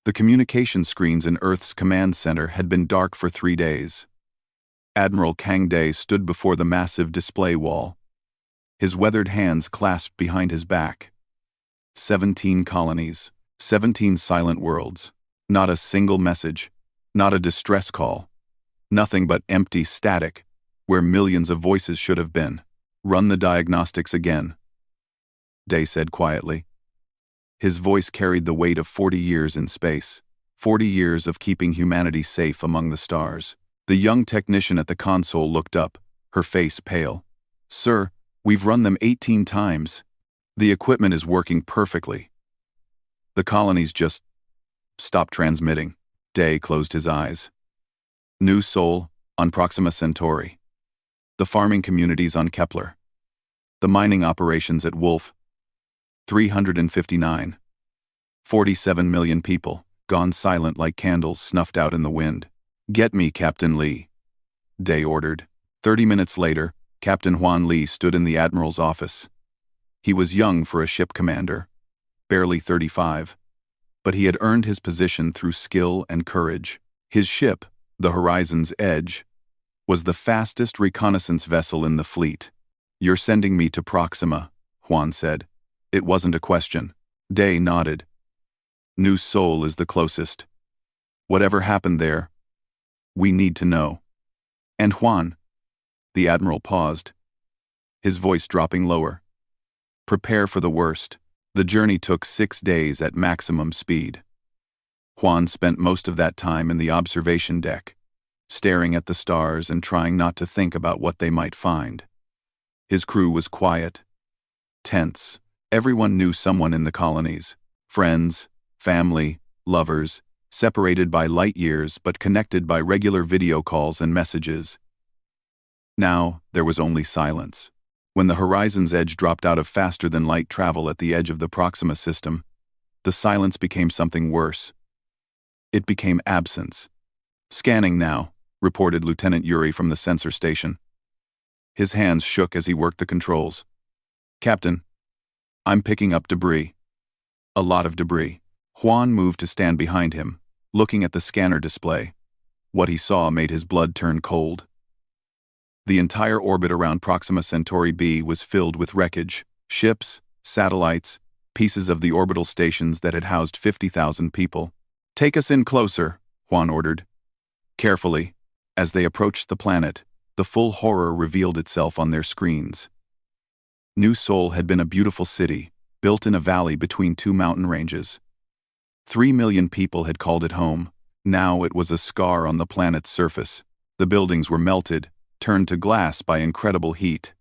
The communication screens in Earth's command center had been dark for 3 days. Admiral Kang Day stood before the massive display wall, his weathered hands clasped behind his back. 17 colonies, 17 silent worlds, not a single message, not a distress call, nothing but empty static, where millions of voices should have been. Run the diagnostics again, Day said quietly. His voice carried the weight of 40 years in space, 40 years of keeping humanity safe among the stars. The young technician at the console looked up, her face pale. Sir, we've run them 18 times. The equipment is working perfectly. The colonies just stopped transmitting. Day closed his eyes. New Sol, on Proxima Centauri. The farming communities on Kepler. The mining operations at Wolf. 359. 47 million people, gone silent like candles snuffed out in the wind. Get me Captain Lee, Day ordered. 30 minutes later, Captain Juan Lee stood in the Admiral's office. He was young for a ship commander, barely 35, but he had earned his position through skill and courage. His ship, the Horizon's Edge, was the fastest reconnaissance vessel in the fleet. You're sending me to Proxima, Juan said. It wasn't a question. Day nodded. New Sol is the closest. Whatever happened there, we need to know. And Juan, the Admiral paused, his voice dropping lower. Prepare for the worst. The journey took 6 days at maximum speed. Juan spent most of that time in the observation deck, staring at the stars and trying not to think about what they might find. His crew was quiet, tense. Everyone knew someone in the colonies. Friends, family, lovers, separated by light years but connected by regular video calls and messages. Now, there was only silence. When the Horizon's Edge dropped out of faster-than-light travel at the edge of the Proxima system, the silence became something worse. It became absence. Scanning now, reported Lieutenant Yuri from the sensor station. His hands shook as he worked the controls. Captain, I'm picking up debris. A lot of debris. Juan moved to stand behind him, looking at the scanner display. What he saw made his blood turn cold. The entire orbit around Proxima Centauri b was filled with wreckage, ships, satellites, pieces of the orbital stations that had housed 50,000 people. Take us in closer, Juan ordered. Carefully, as they approached the planet, the full horror revealed itself on their screens. New Sol had been a beautiful city, built in a valley between 2 mountain ranges. 3 million people had called it home. Now it was a scar on the planet's surface. The buildings were melted, turned to glass by incredible heat.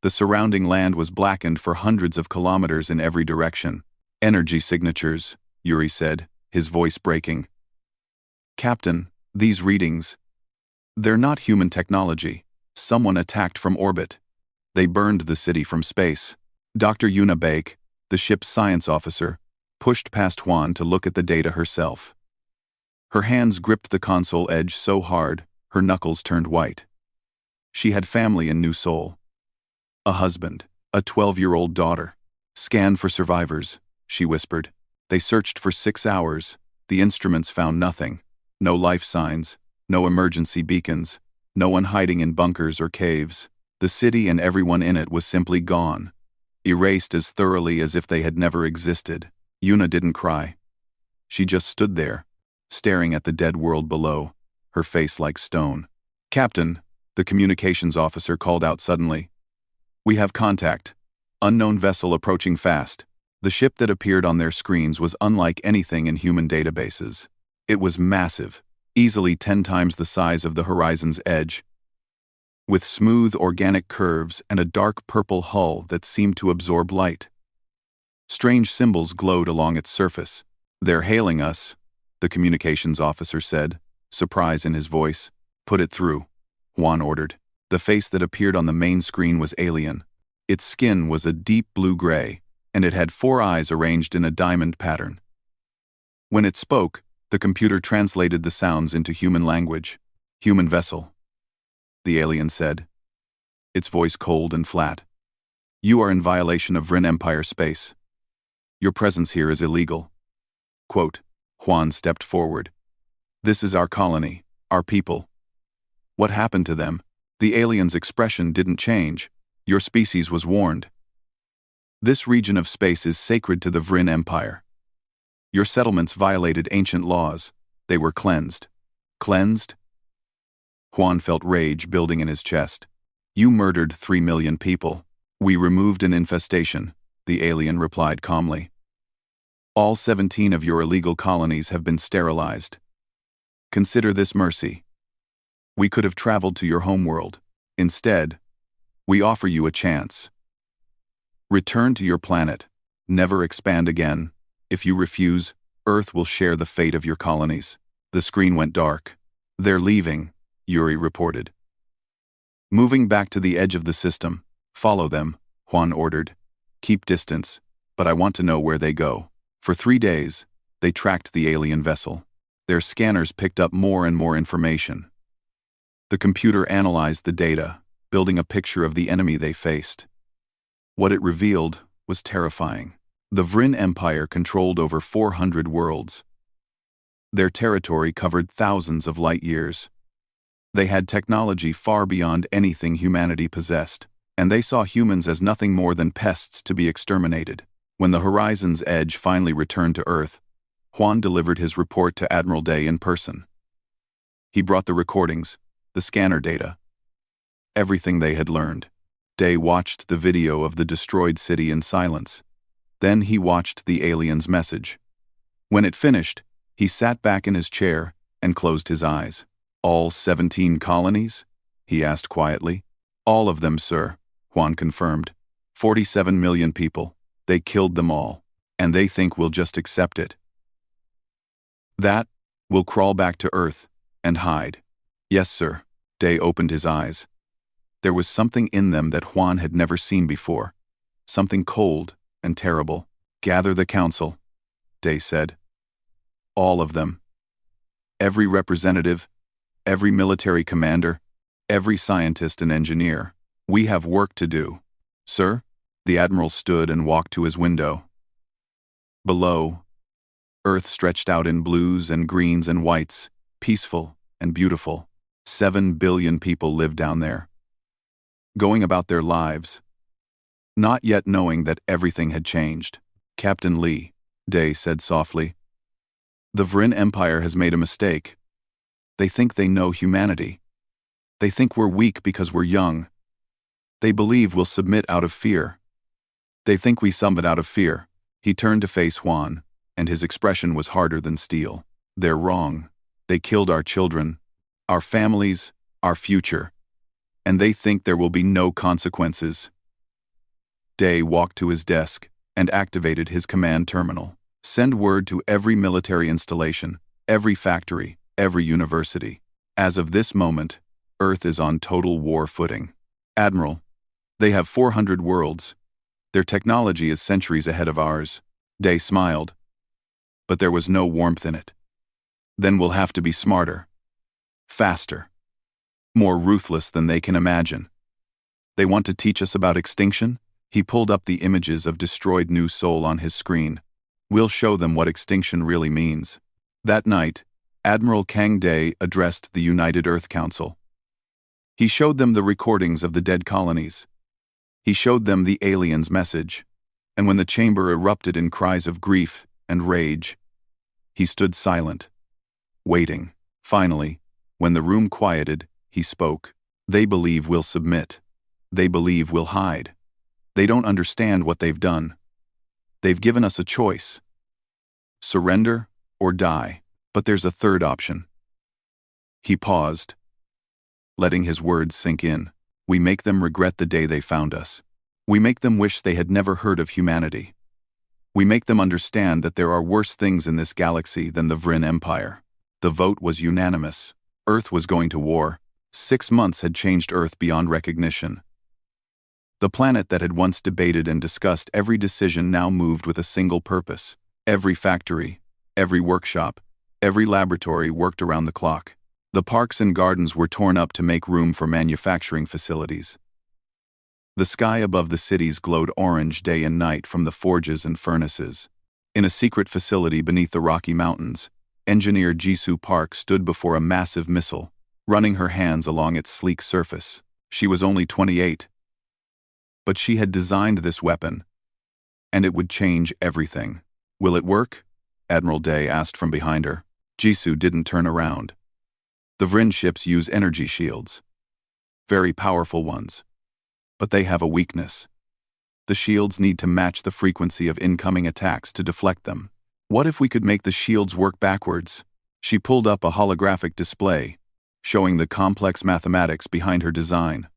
The surrounding land was blackened for hundreds of kilometers in every direction. Energy signatures, Yuri said, his voice breaking. Captain, these readings, they're not human technology. Someone attacked from orbit. They burned the city from space. Dr. Yuna Baek, the ship's science officer, pushed past Juan to look at the data herself. Her hands gripped the console edge so hard, her knuckles turned white. She had family in New Sol. A husband, a 12-year-old daughter. Scan for survivors, she whispered. They searched for 6 hours. The instruments found nothing. No life signs, no emergency beacons, no one hiding in bunkers or caves. The city and everyone in it was simply gone, erased as thoroughly as if they had never existed. Yuna didn't cry. She just stood there, staring at the dead world below, her face like stone. Captain, the communications officer called out suddenly. We have contact. Unknown vessel approaching fast. The ship that appeared on their screens was unlike anything in human databases. It was massive, easily 10 times the size of the Horizon's Edge, with smooth organic curves and a dark purple hull that seemed to absorb light. Strange symbols glowed along its surface. They're hailing us, the communications officer said, surprise in his voice. Put it through, Juan ordered. The face that appeared on the main screen was alien. Its skin was a deep blue-gray, and it had 4 eyes arranged in a diamond pattern. When it spoke, the computer translated the sounds into human language. Human vessel, the alien said, its voice cold and flat. You are in violation of Vryn Empire space. Your presence here is illegal. Quote, Juan stepped forward. This is our colony, our people. What happened to them? The alien's expression didn't change. Your species was warned. This region of space is sacred to the Vrin Empire. Your settlements violated ancient laws. They were cleansed. Cleansed? Juan felt rage building in his chest. You murdered 3 million people. We removed an infestation, the alien replied calmly. All 17 of your illegal colonies have been sterilized. Consider this mercy. We could have traveled to your homeworld. Instead, we offer you a chance. Return to your planet. Never expand again. If you refuse, Earth will share the fate of your colonies. The screen went dark. They're leaving, Yuri reported. Moving back to the edge of the system. Follow them, Juan ordered. Keep distance, but I want to know where they go. For 3 days, they tracked the alien vessel. Their scanners picked up more and more information. The computer analyzed the data, building a picture of the enemy they faced. What it revealed was terrifying. The Vrin Empire controlled over 400 worlds. Their territory covered thousands of light years. They had technology far beyond anything humanity possessed, and they saw humans as nothing more than pests to be exterminated. When the horizon's edge finally returned to Earth, Juan delivered his report to Admiral Day in person. He brought the recordings, the scanner data, everything they had learned. Day watched the video of the destroyed city in silence. Then he watched the alien's message. When it finished, he sat back in his chair and closed his eyes. All 17 colonies? He asked quietly. All of them, sir, Juan confirmed. 47 million people. They killed them all, and they think we'll just accept it. That, we'll crawl back to Earth and hide. Yes, sir. Day opened his eyes. There was something in them that Juan had never seen before. Something cold and terrible. Gather the council, Day said. All of them. Every representative, every military commander, every scientist and engineer. We have work to do. Sir? The Admiral stood and walked to his window. Below, Earth stretched out in blues and greens and whites, peaceful and beautiful. 7 billion people lived down there, going about their lives, not yet knowing that everything had changed. Captain Lee, Day said softly. The Vrin Empire has made a mistake. They think they know humanity. They think we're weak because we're young. They believe we'll submit out of fear. They think we submit out of fear. He turned to face Juan, and his expression was harder than steel. They're wrong. They killed our children, our families, our future. And they think there will be no consequences. Day walked to his desk and activated his command terminal. Send word to every military installation, every factory, every university. As of this moment, Earth is on total war footing. Admiral, they have 400 worlds. Their technology is centuries ahead of ours. Day smiled. But there was no warmth in it. Then we'll have to be smarter. Faster. More ruthless than they can imagine. They want to teach us about extinction? He pulled up the images of destroyed New Sol on his screen. We'll show them what extinction really means. That night, Admiral Kang Day addressed the United Earth Council. He showed them the recordings of the dead colonies. He showed them the alien's message, and when the chamber erupted in cries of grief and rage, he stood silent, waiting. Finally, when the room quieted, he spoke. They believe we'll submit. They believe we'll hide. They don't understand what they've done. They've given us a choice. Surrender or die. But there's a third option. He paused, letting his words sink in. We make them regret the day they found us. We make them wish they had never heard of humanity. We make them understand that there are worse things in this galaxy than the Vrin Empire. The vote was unanimous. Earth was going to war. 6 months had changed Earth beyond recognition. The planet that had once debated and discussed every decision now moved with a single purpose. Every factory, every workshop, every laboratory worked around the clock. The parks and gardens were torn up to make room for manufacturing facilities. The sky above the cities glowed orange day and night from the forges and furnaces. In a secret facility beneath the Rocky Mountains, engineer Jisoo Park stood before a massive missile, running her hands along its sleek surface. She was only 28. But she had designed this weapon, and it would change everything. "Will it work?" Admiral Day asked from behind her. Jisoo didn't turn around. The Vryn ships use energy shields. Very powerful ones. But they have a weakness. The shields need to match the frequency of incoming attacks to deflect them. What if we could make the shields work backwards? She pulled up a holographic display, showing the complex mathematics behind her design.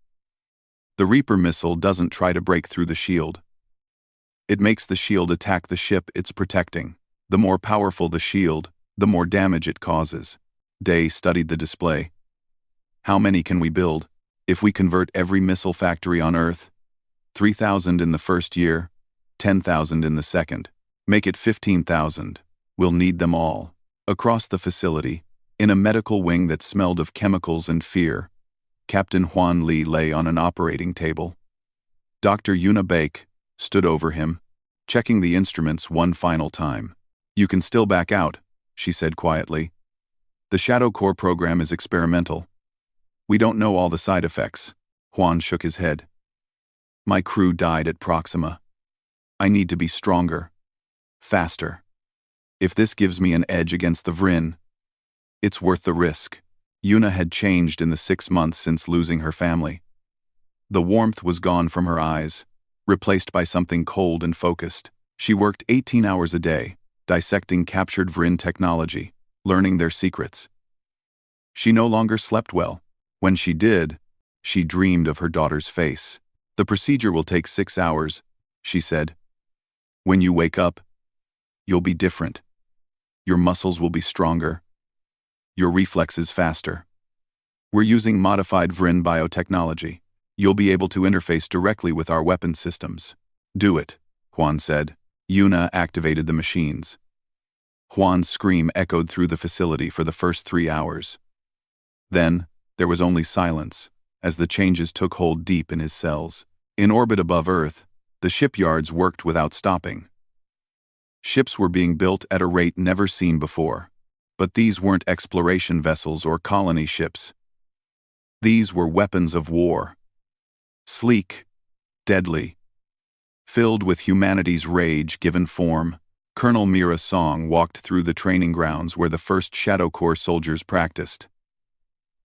The Reaper missile doesn't try to break through the shield. It makes the shield attack the ship it's protecting. The more powerful the shield, the more damage it causes. Day studied the display. "How many can we build? If we convert every missile factory on Earth, 3,000 in the first year, 10,000 in the second. Make it 15,000. We'll need them all." Across the facility, in a medical wing that smelled of chemicals and fear, Captain Huan Lee lay on an operating table. Dr. Yuna Baek stood over him, checking the instruments one final time. "You can still back out," she said quietly. "The Shadow Core program is experimental. We don't know all the side effects." Huan shook his head. "My crew died at Proxima. I need to be stronger, faster. If this gives me an edge against the Vryn, it's worth the risk." Yuna had changed in the 6 months since losing her family. The warmth was gone from her eyes, replaced by something cold and focused. She worked 18 hours a day, dissecting captured Vryn technology, learning their secrets. She no longer slept well. When she did, she dreamed of her daughter's face. "The procedure will take 6 hours," she said. "When you wake up, you'll be different. Your muscles will be stronger. Your reflexes faster. We're using modified Vryn biotechnology. You'll be able to interface directly with our weapon systems." "Do it," Huan said. Yuna activated the machines. Huan's scream echoed through the facility for the first 3 hours. Then, there was only silence, as the changes took hold deep in his cells. In orbit above Earth, the shipyards worked without stopping. Ships were being built at a rate never seen before. But these weren't exploration vessels or colony ships. These were weapons of war. Sleek, deadly, filled with humanity's rage given form. Colonel Mira Song walked through the training grounds where the first Shadow Corps soldiers practiced.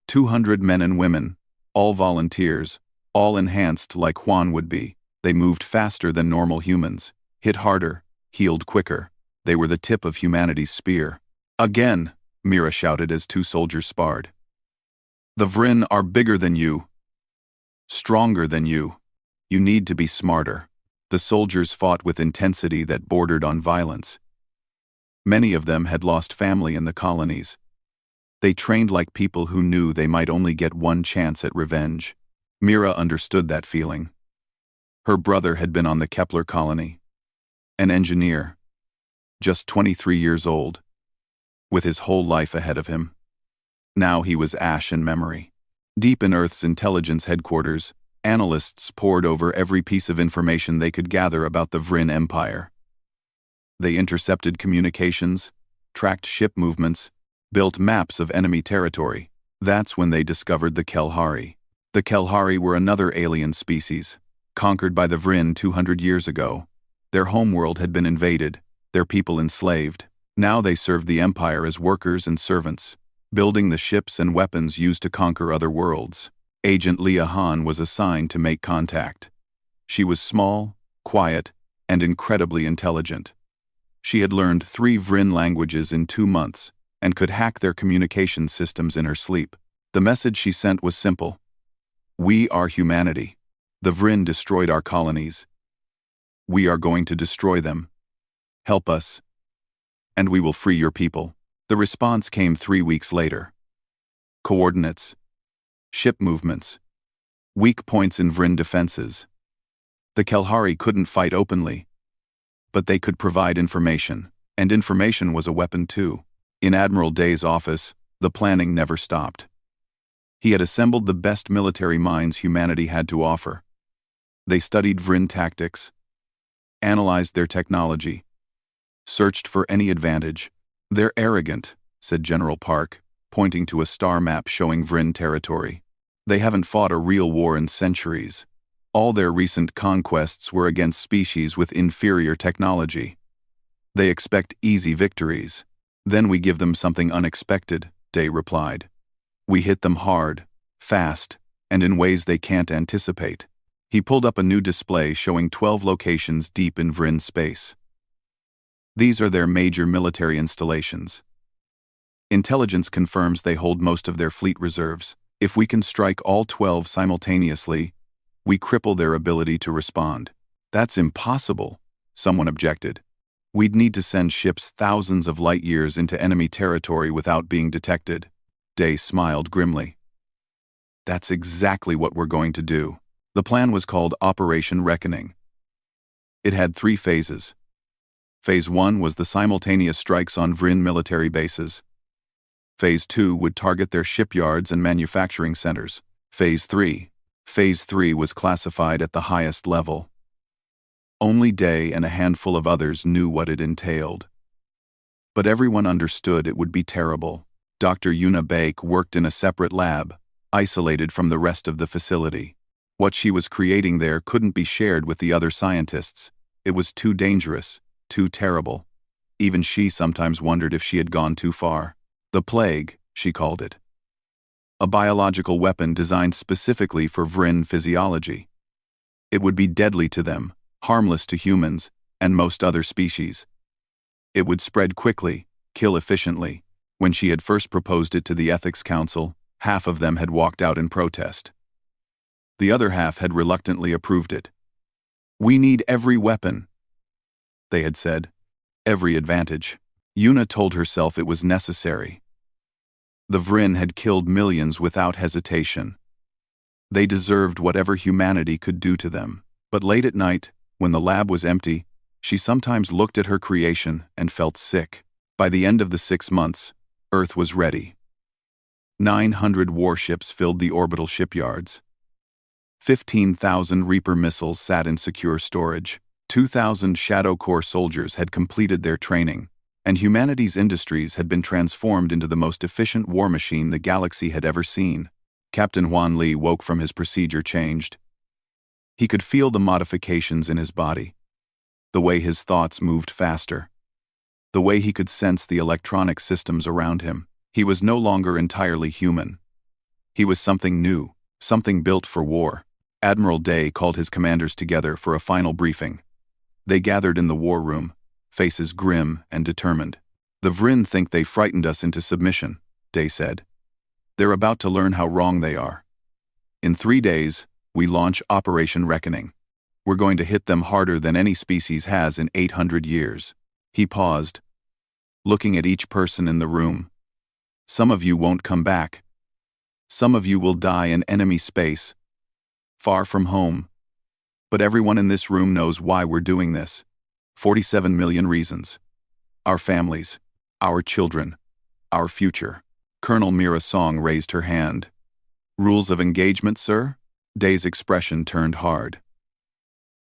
200 men and women, all volunteers, all enhanced like Huan would be. They moved faster than normal humans, hit harder, healed quicker. They were the tip of humanity's spear. "Again," Mira shouted as 2 soldiers sparred. "The Vryn are bigger than you. Stronger than you. You need to be smarter." The soldiers fought with intensity that bordered on violence. Many of them had lost family in the colonies. They trained like people who knew they might only get one chance at revenge. Mira understood that feeling. Her brother had been on the Kepler colony. An engineer. Just 23 years old. With his whole life ahead of him. Now he was ash in memory. Deep in Earth's intelligence headquarters, analysts pored over every piece of information they could gather about the Vryn Empire. They intercepted communications, tracked ship movements, built maps of enemy territory. That's when they discovered the Kelhari. The Kelhari were another alien species, conquered by the Vryn 200 years ago. Their homeworld had been invaded, their people enslaved. Now they served the Empire as workers and servants, building the ships and weapons used to conquer other worlds. Agent Leah Han was assigned to make contact. She was small, quiet, and incredibly intelligent. She had learned 3 Vryn languages in 2 months, and could hack their communication systems in her sleep. The message she sent was simple. "We are humanity. The Vryn destroyed our colonies. We are going to destroy them. Help us, and we will free your people." The response came 3 weeks later. Coordinates. Ship movements. Weak points in Vryn defenses. The Kelhari couldn't fight openly, but they could provide information, and information was a weapon too. In Admiral Day's office, the planning never stopped. He had assembled the best military minds humanity had to offer. They studied Vryn tactics, analyzed their technology, searched for any advantage. "They're arrogant," said General Park, pointing to a star map showing Vryn territory. "They haven't fought a real war in centuries. All their recent conquests were against species with inferior technology. They expect easy victories. Then we give them something unexpected," Day replied. "We hit them hard, fast, and in ways they can't anticipate." He pulled up a new display showing 12 locations deep in Vryn space. These are their major military installations. Intelligence confirms they hold most of their fleet reserves. If we can strike all 12 simultaneously, we cripple their ability to respond. "That's impossible," someone objected. "We'd need to send ships thousands of light years into enemy territory without being detected." Day smiled grimly. "That's exactly what we're going to do." The plan was called Operation Reckoning. It had 3 phases. Phase 1 was the simultaneous strikes on Vryn military bases. Phase 2 would target their shipyards and manufacturing centers. Phase 3 was classified at the highest level. Only Day and a handful of others knew what it entailed. But everyone understood it would be terrible. Dr. Una Bake worked in a separate lab, isolated from the rest of the facility. What she was creating there couldn't be shared with the other scientists. It was too dangerous, too terrible. Even she sometimes wondered if she had gone too far. The plague, she called it. A biological weapon designed specifically for Vryn physiology. It would be deadly to them, harmless to humans, and most other species. It would spread quickly, kill efficiently. When she had first proposed it to the Ethics Council, half of them had walked out in protest. The other half had reluctantly approved it. "We need every weapon," they had said. "Every advantage." Una told herself it was necessary. The Vryn had killed millions without hesitation. They deserved whatever humanity could do to them. But late at night, when the lab was empty, she sometimes looked at her creation and felt sick. By the end of the 6 months, Earth was ready. 900 warships filled the orbital shipyards. 15,000 Reaper missiles sat in secure storage. 2,000 Shadow Corps soldiers had completed their training, and humanity's industries had been transformed into the most efficient war machine the galaxy had ever seen. Captain Huan Li woke from his procedure changed. He could feel the modifications in his body, the way his thoughts moved faster, the way he could sense the electronic systems around him. He was no longer entirely human. He was something new, something built for war. Admiral Day called his commanders together for a final briefing. They gathered in the war room, faces grim and determined. "The Vryn think they frightened us into submission," Day said. "They're about to learn how wrong they are. In 3 days, we launch Operation Reckoning. We're going to hit them harder than any species has in 800 years. He paused, looking at each person in the room. "Some of you won't come back. Some of you will die in enemy space, far from home. But everyone in this room knows why we're doing this. 47 million reasons. Our families, our children, our future." Colonel Mira Song raised her hand. "Rules of engagement, sir?" Day's expression turned hard.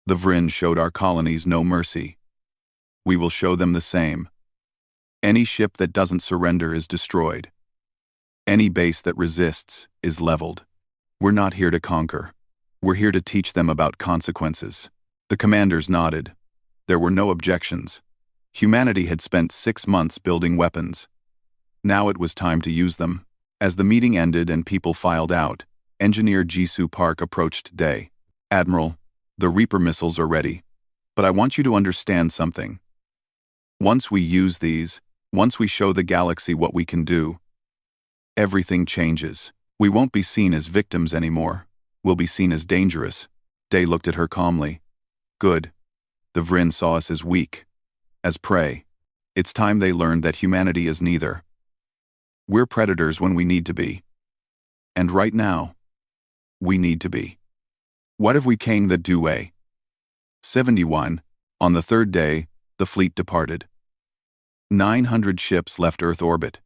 "The Vryn showed our colonies no mercy. We will show them the same. Any ship that doesn't surrender is destroyed. Any base that resists is leveled. We're not here to conquer. We're here to teach them about consequences." The commanders nodded. There were no objections. Humanity had spent 6 months building weapons. Now it was time to use them. As the meeting ended and people filed out, Engineer Jisoo Park approached Day. "Admiral, the Reaper missiles are ready. But I want you to understand something. Once we use these, once we show the galaxy what we can do, everything changes. We won't be seen as victims anymore. We'll be seen as dangerous." Day looked at her calmly. "Good. The Vryn saw us as weak, as prey. It's time they learned that humanity is neither. We're predators when we need to be. And right now, we need to be. What have we king that do way?" 71. On the 3rd day, the fleet departed. 900 ships left Earth orbit,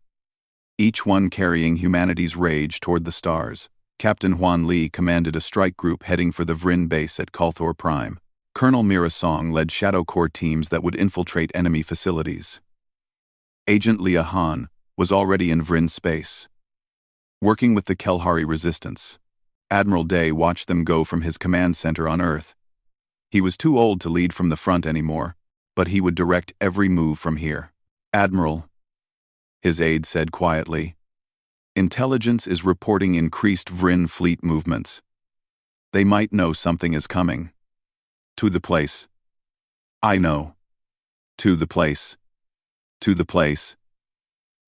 each one carrying humanity's rage toward the stars. Captain Huan Li commanded a strike group heading for the Vryn base at Kulthor Prime. Colonel Mirasong led Shadow Corps teams that would infiltrate enemy facilities. Agent Leah Han was already in Vryn space, working with the Kelhari resistance. Admiral Day watched them go from his command center on Earth. He was too old to lead from the front anymore, but he would direct every move from here. Admiral, his aide said quietly, intelligence is reporting increased Vryn fleet movements. They might know something is coming. To the place. I know. To the place. To the place.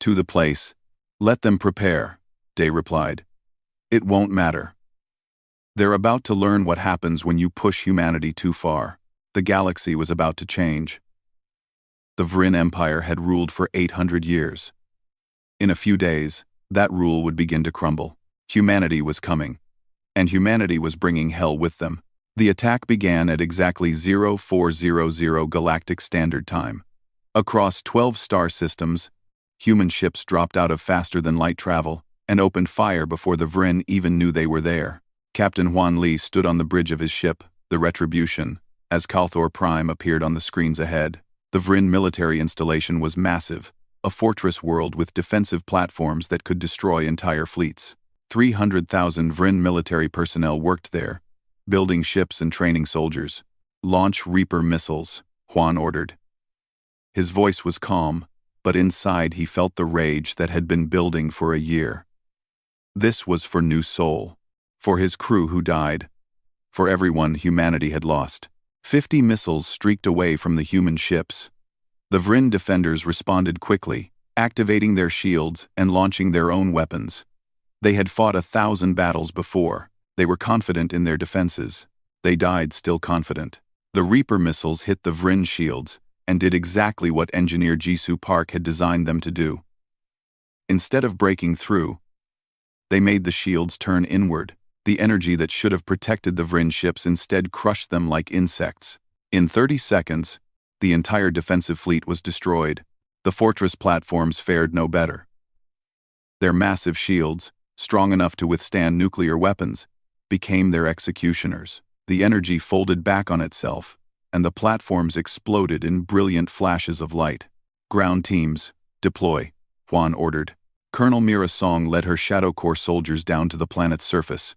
To the place. Let them prepare, Day replied. It won't matter. They're about to learn what happens when you push humanity too far. The galaxy was about to change. The Vryn Empire had ruled for 800 years. In a few days, that rule would begin to crumble. Humanity was coming. And humanity was bringing hell with them. The attack began at exactly 0400 Galactic Standard Time. Across 12 star systems, human ships dropped out of faster-than-light travel and opened fire before the Vryn even knew they were there. Captain Huan Li stood on the bridge of his ship, the Retribution, as Kalthor Prime appeared on the screens ahead. The Vryn military installation was massive, a fortress world with defensive platforms that could destroy entire fleets. 300,000 Vryn military personnel worked there, building ships and training soldiers. Launch Reaper missiles, Huan ordered. His voice was calm, but inside he felt the rage that had been building for a year. This was for New Sol, for his crew who died, for everyone humanity had lost. 50 missiles streaked away from the human ships. The Vryn defenders responded quickly, activating their shields and launching their own weapons. They had fought 1,000 battles before. They were confident in their defenses. They died still confident. The Reaper missiles hit the Vryn shields and did exactly what engineer Jisoo Park had designed them to do. Instead of breaking through, they made the shields turn inward. The energy that should have protected the Vryn ships instead crushed them like insects. In 30 seconds, the entire defensive fleet was destroyed. The fortress platforms fared no better. Their massive shields, strong enough to withstand nuclear weapons, became their executioners. The energy folded back on itself, and the platforms exploded in brilliant flashes of light. Ground teams, deploy, Huan ordered. Colonel Mirasong led her Shadow Corps soldiers down to the planet's surface.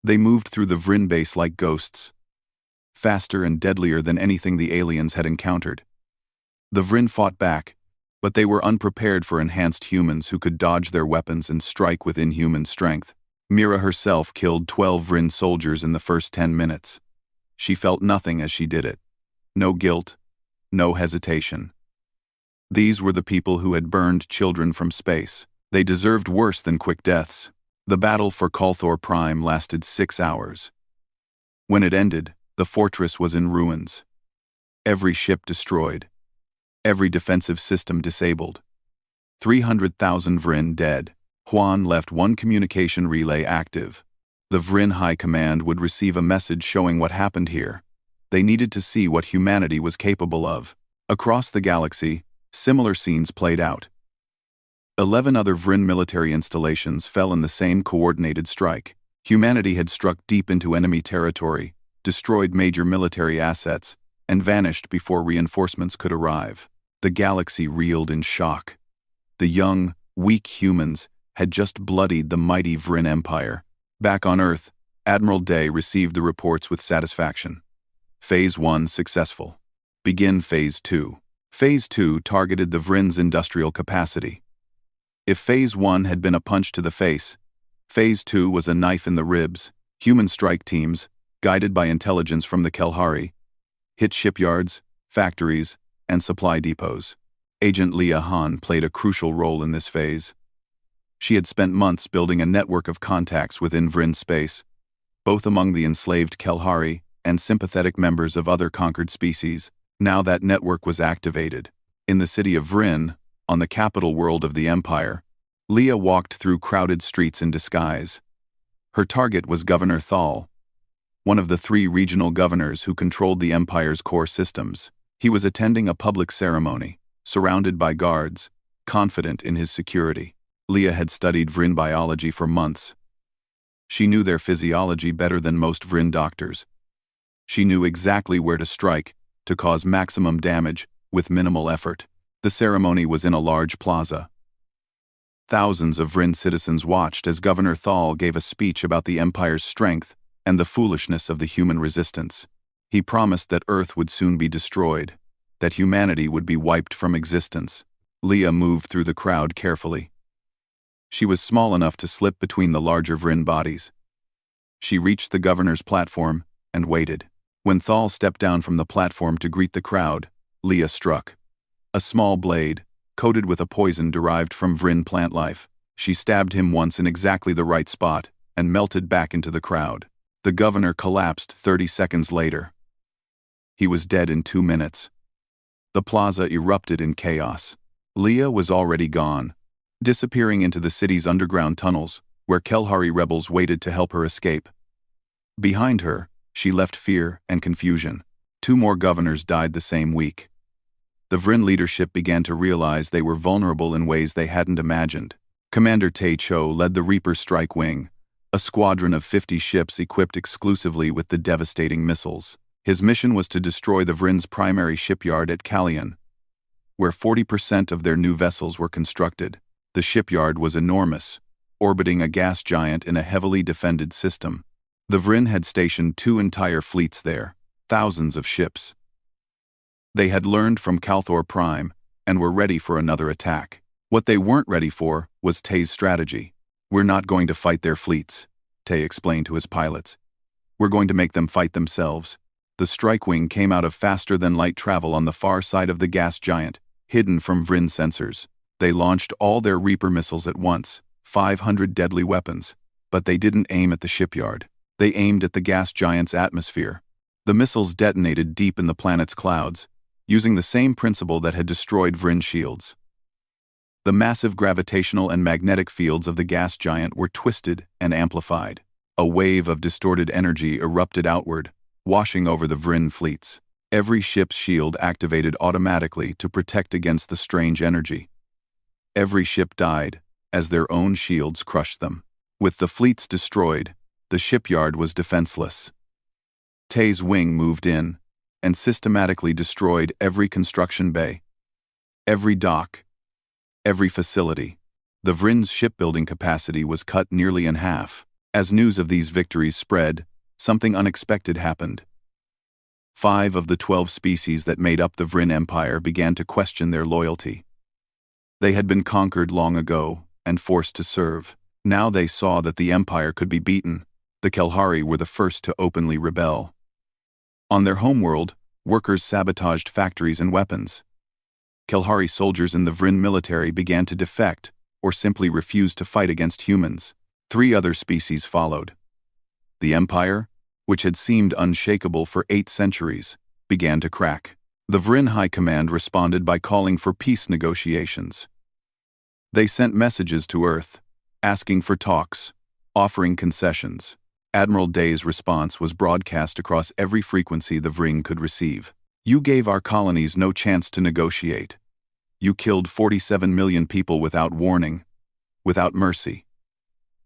They moved through the Vryn base like ghosts, faster and deadlier than anything the aliens had encountered. The Vryn fought back, but they were unprepared for enhanced humans who could dodge their weapons and strike with inhuman strength. Mira herself killed 12 Vryn soldiers in the first 10 minutes. She felt nothing as she did it. No guilt, no hesitation. These were the people who had burned children from space. They deserved worse than quick deaths. The battle for Kalthor Prime lasted 6 hours. When it ended, the fortress was in ruins. Every ship destroyed. Every defensive system disabled. 300,000 Vryn dead. Huan left one communication relay active. The Vryn High Command would receive a message showing what happened here. They needed to see what humanity was capable of. Across the galaxy, similar scenes played out. 11 other Vryn military installations fell in the same coordinated strike. Humanity had struck deep into enemy territory, destroyed major military assets, and vanished before reinforcements could arrive. The galaxy reeled in shock. The young, weak humans had just bloodied the mighty Vryn Empire. Back on Earth, Admiral Day received the reports with satisfaction. Phase 1 successful. Begin Phase 2. Phase 2 targeted the Vryn's industrial capacity. If Phase 1 had been a punch to the face, Phase 2 was a knife in the ribs. Human strike teams, guided by intelligence from the Kelhari, hit shipyards, factories, and supply depots. Agent Leah Han played a crucial role in this phase. She had spent months building a network of contacts within Vryn space, both among the enslaved Kelhari and sympathetic members of other conquered species. Now that network was activated. In the city of Vryn, on the capital world of the Empire, Leah walked through crowded streets in disguise. Her target was Governor Thal, one of the 3 regional governors who controlled the Empire's core systems. He was attending a public ceremony, surrounded by guards, confident in his security. Leah had studied Vryn biology for months. She knew their physiology better than most Vryn doctors. She knew exactly where to strike, to cause maximum damage, with minimal effort. The ceremony was in a large plaza. Thousands of Vryn citizens watched as Governor Thal gave a speech about the Empire's strength and the foolishness of the human resistance. He promised that Earth would soon be destroyed, that humanity would be wiped from existence. Leah moved through the crowd carefully. She was small enough to slip between the larger Vryn bodies. She reached the governor's platform and waited. When Thal stepped down from the platform to greet the crowd, Leah struck. A small blade, coated with a poison derived from Vryn plant life. She stabbed him once in exactly the right spot and melted back into the crowd. The governor collapsed 30 seconds later. He was dead in 2 minutes. The plaza erupted in chaos. Leah was already gone, disappearing into the city's underground tunnels, where Kelhari rebels waited to help her escape. Behind her, she left fear and confusion. 2 more governors died the same week. The Vryn leadership began to realize they were vulnerable in ways they hadn't imagined. Commander Tae Cho led the Reaper Strike Wing, a squadron of 50 ships equipped exclusively with the devastating missiles. His mission was to destroy the Vryn's primary shipyard at Kallion, where 40% of their new vessels were constructed. The shipyard was enormous, orbiting a gas giant in a heavily defended system. The Vryn had stationed 2 entire fleets there, thousands of ships. They had learned from Kalthor Prime and were ready for another attack. What they weren't ready for was Tae's strategy. "We're not going to fight their fleets," Tae explained to his pilots. "We're going to make them fight themselves." The strike wing came out of faster-than-light travel on the far side of the gas giant, hidden from Vryn sensors. They launched all their Reaper missiles at once, 500 deadly weapons, but they didn't aim at the shipyard. They aimed at the gas giant's atmosphere. The missiles detonated deep in the planet's clouds, using the same principle that had destroyed Vryn shields. The massive gravitational and magnetic fields of the gas giant were twisted and amplified. A wave of distorted energy erupted outward, washing over the Vryn fleets. Every ship's shield activated automatically to protect against the strange energy. Every ship died, as their own shields crushed them. With the fleets destroyed, the shipyard was defenseless. Tae's wing moved in and systematically destroyed every construction bay, every dock, every facility. The Vryn's shipbuilding capacity was cut nearly in half. As news of these victories spread, something unexpected happened. 5 of the 12 species that made up the Vryn Empire began to question their loyalty. They had been conquered long ago and forced to serve. Now they saw that the Empire could be beaten. The Kelhari were the first to openly rebel. On their homeworld, workers sabotaged factories and weapons. Kelhari soldiers in the Vryn military began to defect or simply refused to fight against humans. 3 other species followed. The Empire, which had seemed unshakable for 8 centuries, began to crack. The Vryn High Command responded by calling for peace negotiations. They sent messages to Earth, asking for talks, offering concessions. Admiral Day's response was broadcast across every frequency the Vryn could receive. "You gave our colonies no chance to negotiate. You killed 47 million people without warning, without mercy.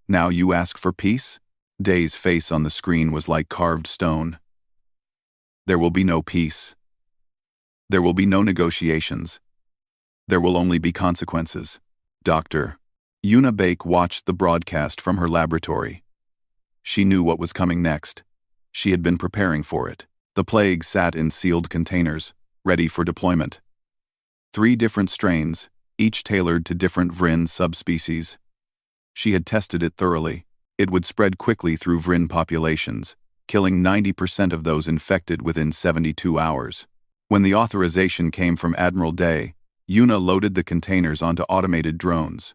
Now you ask for peace?" Day's face on the screen was like carved stone. "There will be no peace. There will be no negotiations. There will only be consequences." Dr. Yuna Bake watched the broadcast from her laboratory. She knew what was coming next. She had been preparing for it. The plague sat in sealed containers, ready for deployment. 3 different strains, each tailored to different Vryn subspecies. She had tested it thoroughly. It would spread quickly through Vryn populations, killing 90% of those infected within 72 hours. When the authorization came from Admiral Day, Yuna loaded the containers onto automated drones.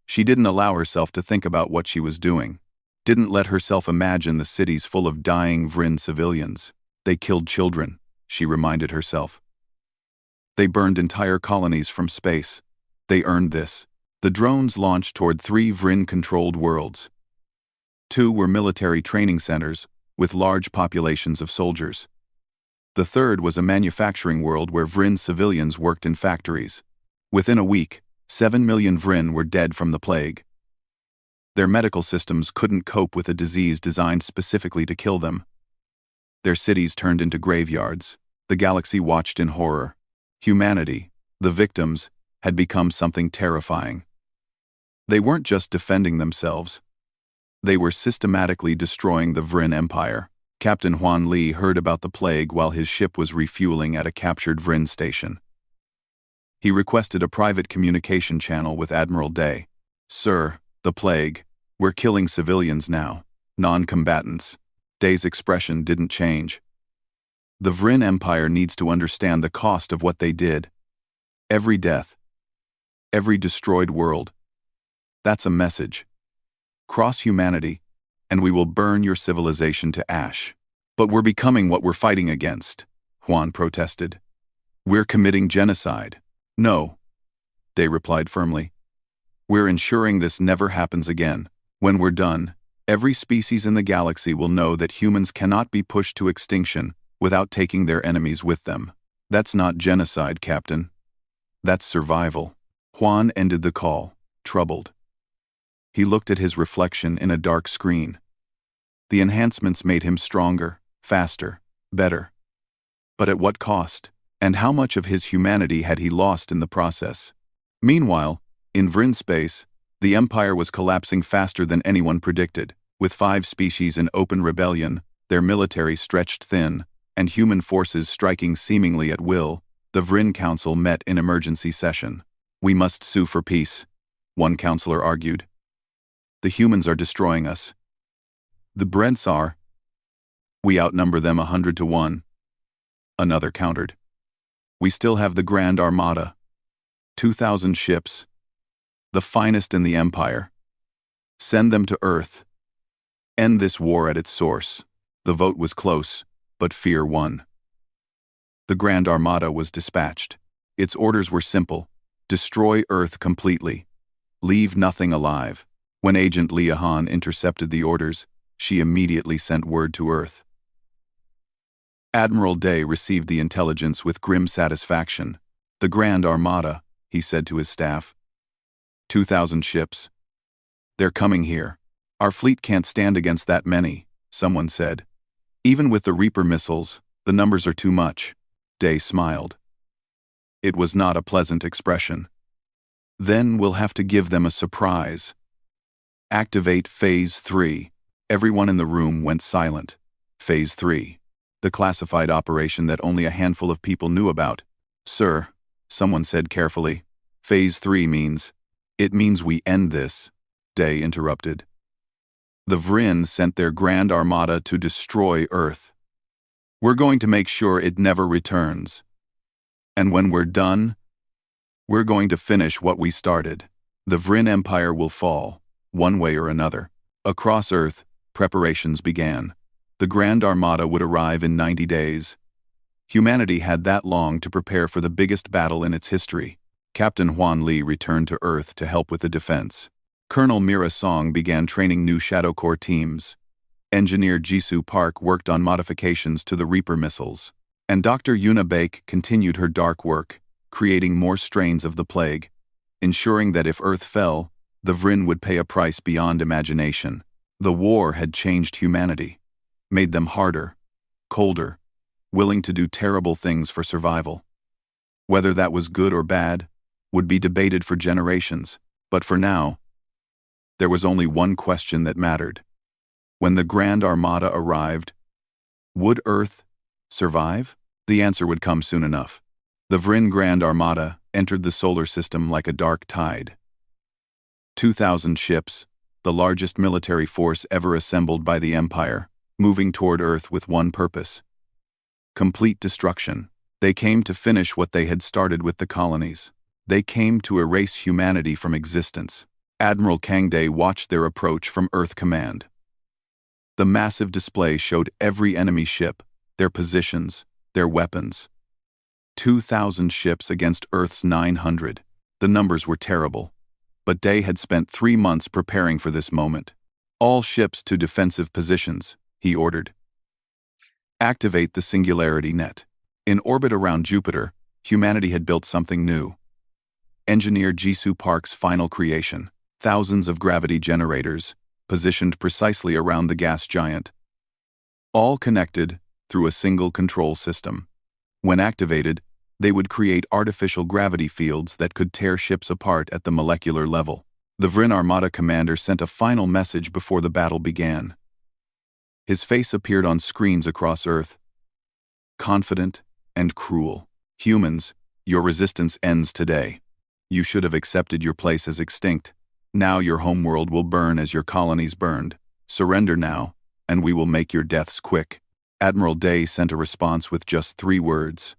She didn't allow herself to think about what she was doing. Didn't let herself imagine the cities full of dying Vryn civilians. They killed children, she reminded herself. They burned entire colonies from space. They earned this. The drones launched toward 3 Vryn-controlled worlds. 2 were military training centers, with large populations of soldiers. The third was a manufacturing world where Vryn civilians worked in factories. Within a week, 7 million Vryn were dead from the plague. Their medical systems couldn't cope with a disease designed specifically to kill them. Their cities turned into graveyards. The galaxy watched in horror. Humanity, the victims, had become something terrifying. They weren't just defending themselves. They were systematically destroying the Vryn Empire. Captain Huan Li heard about the plague while his ship was refueling at a captured Vryn station. He requested a private communication channel with Admiral Day. "Sir, the plague. We're killing civilians now. Non-combatants." Day's expression didn't change. "The Vryn Empire needs to understand the cost of what they did. Every death. Every destroyed world. That's a message. Cross humanity, and we will burn your civilization to ash." "But we're becoming what we're fighting against," Huan protested. "We're committing genocide." "No," Day replied firmly. "We're ensuring this never happens again. When we're done, every species in the galaxy will know that humans cannot be pushed to extinction without taking their enemies with them. That's not genocide, Captain. That's survival." Huan ended the call, troubled. He looked at his reflection in a dark screen. The enhancements made him stronger, faster, better. But at what cost? And how much of his humanity had he lost in the process? Meanwhile, in Vryn space, the Empire was collapsing faster than anyone predicted. With 5 species in open rebellion, their military stretched thin, and human forces striking seemingly at will, the Vryn Council met in emergency session. "We must sue for peace," one counselor argued. "The humans are destroying us. The Brents are. We outnumber them 100 to 1. Another countered. "We still have the Grand Armada. 2,000 ships. The finest in the Empire. Send them to Earth. End this war at its source." The vote was close, but fear won. The Grand Armada was dispatched. Its orders were simple: destroy Earth completely. Leave nothing alive. When Agent Leah Han intercepted the orders, she immediately sent word to Earth. Admiral Day received the intelligence with grim satisfaction. "The Grand Armada," he said to his staff. 2,000 ships. "They're coming here. Our fleet can't stand against that many," someone said. "Even with the Reaper missiles, the numbers are too much." Day smiled. It was not a pleasant expression. "Then we'll have to give them a surprise. Activate Phase 3. Everyone in the room went silent. Phase 3. The classified operation that only a handful of people knew about. "Sir," someone said carefully, "Phase 3 means..." "It means we end this," Day interrupted. "The Vryn sent their Grand Armada to destroy Earth. We're going to make sure it never returns. And when we're done, we're going to finish what we started. The Vryn Empire will fall, one way or another." Across Earth, preparations began. The Grand Armada would arrive in 90 days. Humanity had that long to prepare for the biggest battle in its history. Captain Huan Li returned to Earth to help with the defense. Colonel Mira Song began training new Shadow Corps teams. Engineer Jisoo Park worked on modifications to the Reaper missiles. And Dr. Yuna Baek continued her dark work, creating more strains of the plague, ensuring that if Earth fell, the Vryn would pay a price beyond imagination. The war had changed humanity, made them harder, colder, willing to do terrible things for survival. Whether that was good or bad would be debated for generations, but for now, there was only one question that mattered. When the Grand Armada arrived, would Earth survive? The answer would come soon enough. The Vryn Grand Armada entered the solar system like a dark tide. 2,000 ships, the largest military force ever assembled by the Empire, moving toward Earth with one purpose: complete destruction. They came to finish what they had started with the colonies. They came to erase humanity from existence. Admiral Kang Day watched their approach from Earth Command. The massive display showed every enemy ship, their positions, their weapons. 2,000 ships against Earth's 900. The numbers were terrible, but Day had spent 3 months preparing for this moment. "All ships to defensive positions," he ordered. "Activate the singularity net." In orbit around Jupiter, humanity had built something new. Engineer Jisoo Park's final creation, thousands of gravity generators, positioned precisely around the gas giant. All connected through a single control system. When activated, they would create artificial gravity fields that could tear ships apart at the molecular level. The Vryn Armada commander sent a final message before the battle began. His face appeared on screens across Earth, confident and cruel. Humans, your resistance ends today. You should have accepted your place as extinct. Now your homeworld will burn as your colonies burned. Surrender now, and we will make your deaths quick. Admiral Day sent a response with just 3 words.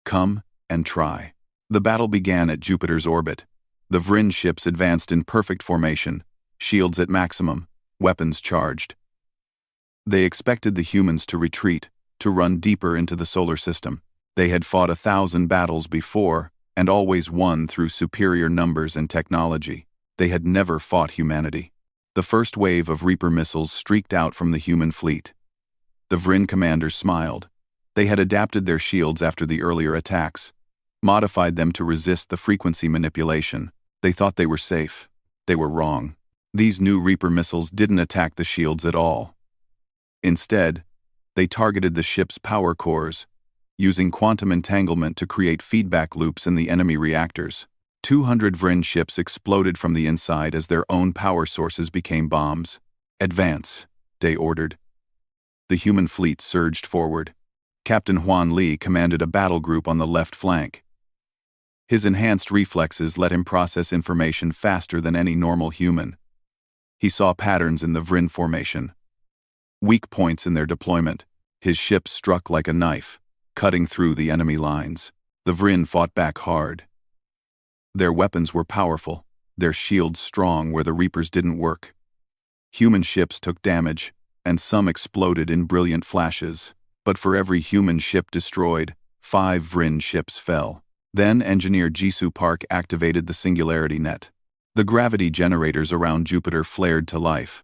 Come and try. The battle began at Jupiter's orbit. The Vryn ships advanced in perfect formation, shields at maximum, weapons charged. They expected the humans to retreat, to run deeper into the solar system. They had fought 1,000 battles before, and always won through superior numbers and technology. They had never fought humanity. The first wave of Reaper missiles streaked out from the human fleet. The Vryn commanders smiled. They had adapted their shields after the earlier attacks, modified them to resist the frequency manipulation. They thought they were safe. They were wrong. These new Reaper missiles didn't attack the shields at all. Instead, they targeted the ship's power cores, using quantum entanglement to create feedback loops in the enemy reactors. 200 Vryn ships exploded from the inside as their own power sources became bombs. Advance, Day ordered. The human fleet surged forward. Captain Huan Li commanded a battle group on the left flank. His enhanced reflexes let him process information faster than any normal human. He saw patterns in the Vryn formation, weak points in their deployment. His ships struck like a knife, cutting through the enemy lines. The Vryn fought back hard. Their weapons were powerful, their shields strong where the Reapers didn't work. Human ships took damage, and some exploded in brilliant flashes. But for every human ship destroyed, 5 Vryn ships fell. Then Engineer Jisoo Park activated the singularity net. The gravity generators around Jupiter flared to life.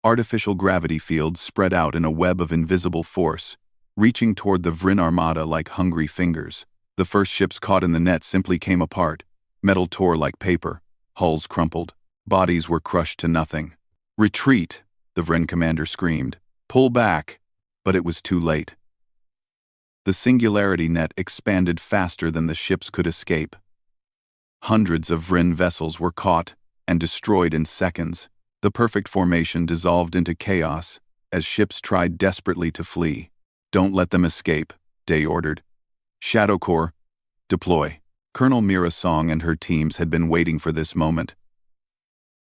Artificial gravity fields spread out in a web of invisible force, reaching toward the Vryn Armada like hungry fingers. The first ships caught in the net simply came apart. Metal tore like paper, hulls crumpled, bodies were crushed to nothing. Retreat, the Vryn commander screamed. Pull back, but it was too late. The singularity net expanded faster than the ships could escape. Hundreds of Vryn vessels were caught and destroyed in seconds. The perfect formation dissolved into chaos as ships tried desperately to flee. Don't let them escape, Day ordered. Shadow Corps, deploy. Colonel Mira Song and her teams had been waiting for this moment.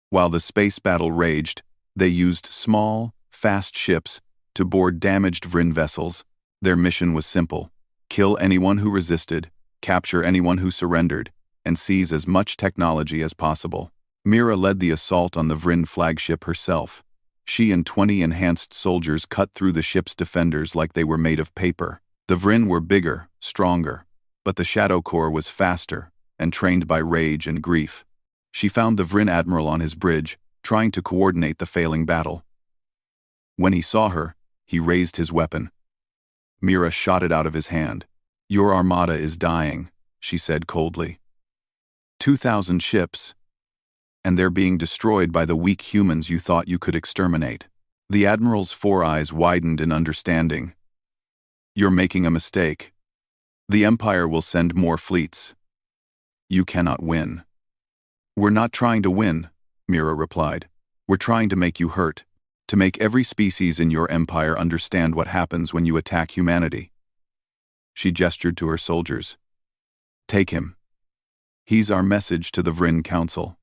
While the space battle raged, they used small, fast ships to board damaged Vryn vessels. Their mission was simple: kill anyone who resisted, capture anyone who surrendered, and seize as much technology as possible. Mira led the assault on the Vryn flagship herself. She and 20 enhanced soldiers cut through the ship's defenders like they were made of paper. The Vryn were bigger, stronger, but the Shadow Corps was faster and trained by rage and grief. She found the Vryn admiral on his bridge, trying to coordinate the failing battle. When he saw her, he raised his weapon. Mira shot it out of his hand. Your armada is dying, she said coldly. 2,000 ships, and they're being destroyed by the weak humans you thought you could exterminate. The admiral's 4 eyes widened in understanding. You're making a mistake. The Empire will send more fleets. You cannot win. We're not trying to win, Mira replied. We're trying to make you hurt, to make every species in your empire understand what happens when you attack humanity. She gestured to her soldiers. Take him. He's our message to the Vryn Council.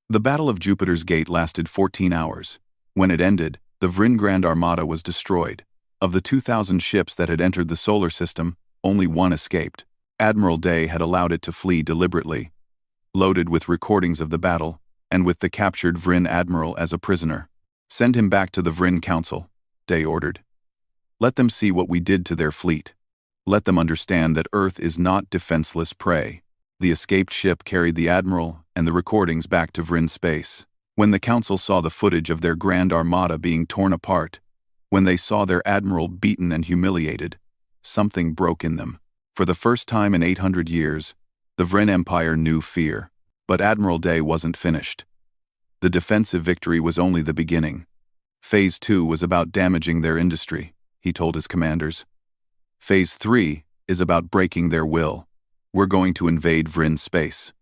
The Battle of Jupiter's Gate lasted 14 hours. When it ended, the Vryn Grand Armada was destroyed. Of the 2,000 ships that had entered the solar system, only 1 escaped. Admiral Day had allowed it to flee deliberately, loaded with recordings of the battle, and with the captured Vryn admiral as a prisoner. Send him back to the Vryn Council, Day ordered. Let them see what we did to their fleet. Let them understand that Earth is not defenseless prey. The escaped ship carried the admiral and the recordings back to Vryn space. When the council saw the footage of their Grand Armada being torn apart, when they saw their admiral beaten and humiliated, something broke in them. For the first time in 800 years, the Vryn Empire knew fear. But Admiral Day wasn't finished. The defensive victory was only the beginning. Phase 2 was about damaging their industry. he told his commanders. Phase 3 is about breaking their will. We're going to invade Vryn space.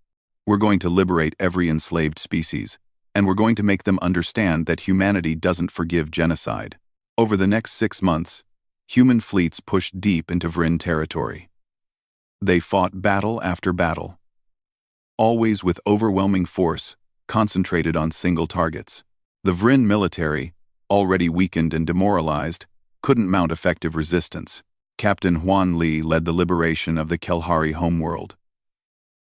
We're going to liberate every enslaved species, and we're going to make them understand that humanity doesn't forgive genocide. Over the next 6 months, human fleets pushed deep into Vryn territory. They fought battle after battle, always with overwhelming force, concentrated on single targets. The Vryn military, already weakened and demoralized, couldn't mount effective resistance. Captain Huan Li led the liberation of the Kelhari homeworld.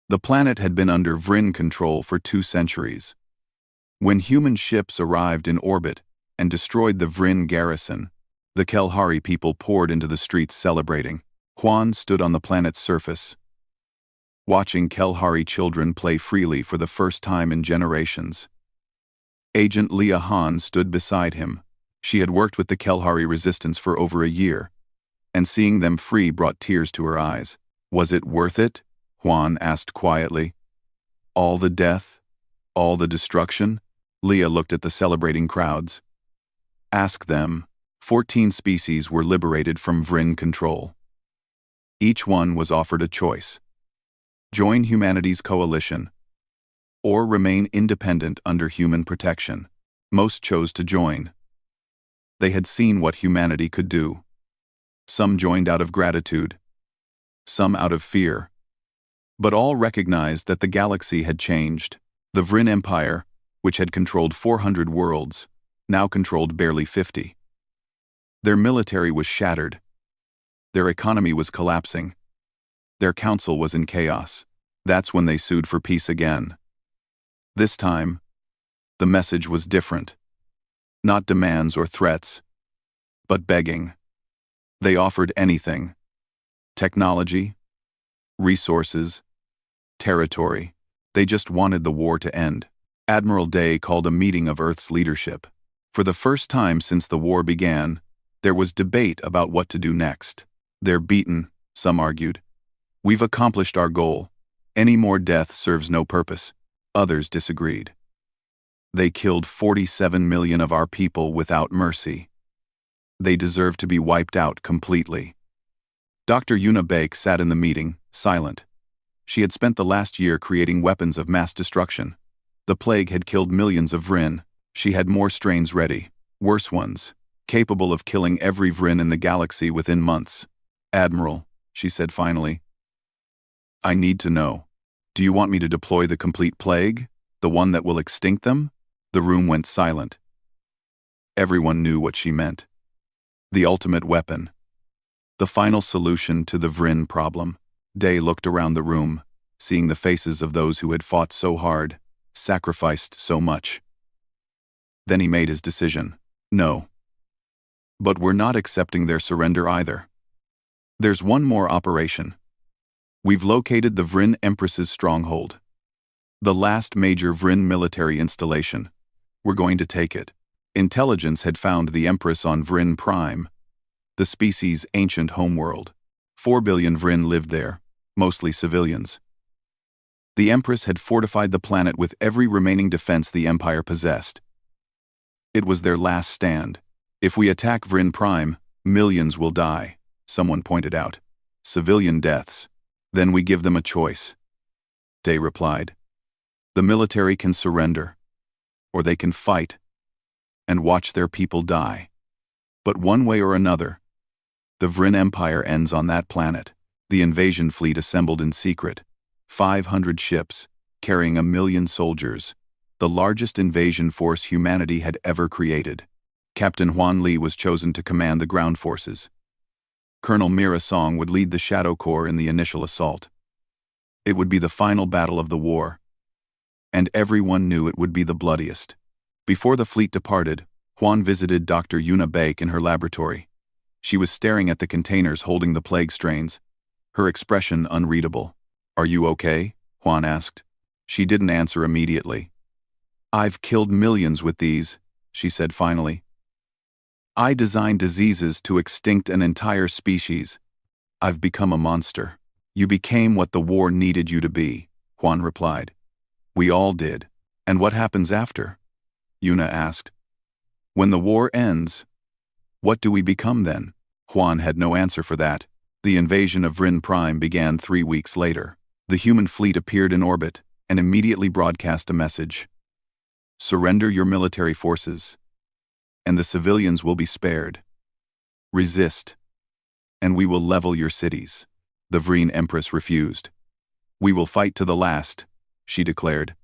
The planet had been under Vryn control for 2 centuries. When human ships arrived in orbit and destroyed the Vryn garrison, the Kelhari people poured into the streets celebrating. Huan stood on the planet's surface, watching Kelhari children play freely for the first time in generations. Agent Leah Han stood beside him. She had worked with the Kelhari resistance for over a year, and seeing them free brought tears to her eyes. Was it worth it? Huan asked quietly. All the death? All the destruction? Leah looked at the celebrating crowds. Ask them. 14 species were liberated from Vryn control. Each one was offered a choice: join humanity's coalition, or remain independent under human protection. Most chose to join. They had seen what humanity could do. Some joined out of gratitude, some out of fear. But all recognized that the galaxy had changed. The Vryn Empire, which had controlled 400 worlds, now controlled barely 50. Their military was shattered. Their economy was collapsing. Their council was in chaos. That's when they sued for peace again. This time, the message was different. Not demands or threats, but begging. They offered anything: technology, resources, territory. They just wanted the war to end. Admiral Day called a meeting of Earth's leadership. For the first time since the war began, there was debate about what to do next. They're beaten, some argued. We've accomplished our goal. Any more death serves no purpose. Others disagreed. They killed 47 million of our people without mercy. They deserve to be wiped out completely. Dr. Yuna Baek sat in the meeting, silent. She had spent the last year creating weapons of mass destruction. The plague had killed millions of Vryn. She had more strains ready, worse ones, capable of killing every Vryn in the galaxy within months. Admiral, she said finally, I need to know. Do you want me to deploy the complete plague? The one that will extinct them? The room went silent. Everyone knew what she meant. The ultimate weapon. The final solution to the Vryn problem. Day looked around the room, seeing the faces of those who had fought so hard, sacrificed so much. Then he made his decision. No. But we're not accepting their surrender either. There's one more operation. We've located the Vryn Empress's stronghold. The last major Vryn military installation. We're going to take it. Intelligence had found the Empress on Vryn Prime, the species' ancient homeworld. 4 billion Vryn lived there, mostly civilians. The Empress had fortified the planet with every remaining defense the Empire possessed. It was their last stand. If we attack Vryn Prime, millions will die, someone pointed out. Civilian deaths. Then we give them a choice. Day replied. The military can surrender, or they can fight and watch their people die. But one way or another, the Vryn Empire ends on that planet. The invasion fleet assembled in secret. 500 ships, carrying 1 million soldiers, the largest invasion force humanity had ever created. Captain Huan Li was chosen to command the ground forces. Colonel Mira Song would lead the Shadow Corps in the initial assault. It would be the final battle of the war, and everyone knew it would be the bloodiest. Before the fleet departed, Huan visited Dr. Yuna Baek in her laboratory. She was staring at the containers holding the plague strains, her expression unreadable. Are you okay? Huan asked. She didn't answer immediately. I've killed millions with these, she said finally. I designed diseases to extinct an entire species. I've become a monster. You became what the war needed you to be, Huan replied. We all did. And what happens after? Yuna asked. When the war ends, what do we become then? Juan had no answer for that. The invasion of Vryn Prime began 3 weeks later. The human fleet appeared in orbit and immediately broadcast a message. Surrender your military forces, and the civilians will be spared. Resist, and we will level your cities. The Vryn Empress refused. We will fight to the last, she declared.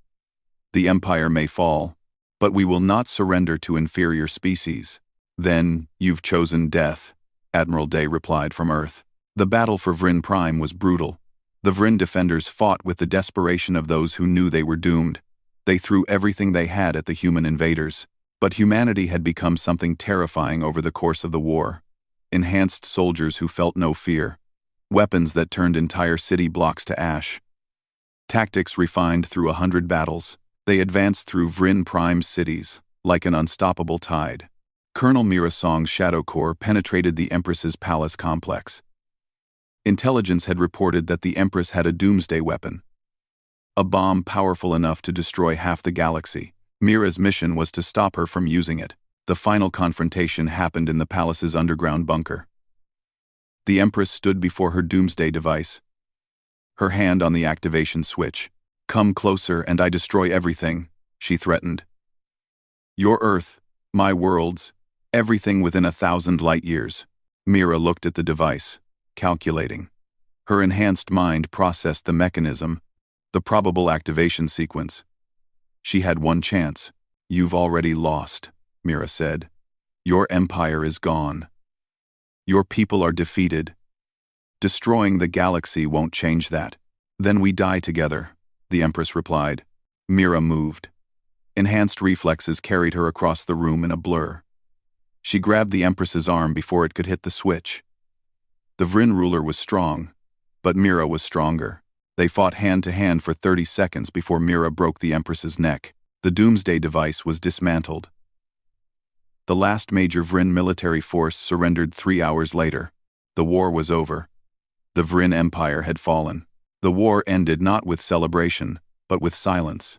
The Empire may fall, but we will not surrender to inferior species. Then, you've chosen death, Admiral Day replied from Earth. The battle for Vryn Prime was brutal. The Vryn defenders fought with the desperation of those who knew they were doomed. They threw everything they had at the human invaders. But humanity had become something terrifying over the course of the war. Enhanced soldiers who felt no fear. Weapons that turned entire city blocks to ash. Tactics refined through 100 battles. They advanced through Vryn Prime's cities, like an unstoppable tide. Colonel Mira Song's Shadow Corps penetrated the Empress's palace complex. Intelligence had reported that the Empress had a doomsday weapon. A bomb powerful enough to destroy half the galaxy. Mira's mission was to stop her from using it. The final confrontation happened in the palace's underground bunker. The Empress stood before her doomsday device, her hand on the activation switch. Come closer and I destroy everything, she threatened. Your Earth, my worlds, everything within 1,000 light years. Mira looked at the device, calculating. Her enhanced mind processed the mechanism, the probable activation sequence. She had one chance. You've already lost, Mira said. Your empire is gone. Your people are defeated. Destroying the galaxy won't change that. Then we die together, the Empress replied. Mira moved. Enhanced reflexes carried her across the room in a blur. She grabbed the Empress's arm before it could hit the switch. The Vryn ruler was strong, but Mira was stronger. They fought hand-to-hand for 30 seconds before Mira broke the Empress's neck. The doomsday device was dismantled. The last major Vryn military force surrendered 3 hours later. The war was over. The Vryn Empire had fallen. The war ended not with celebration, but with silence.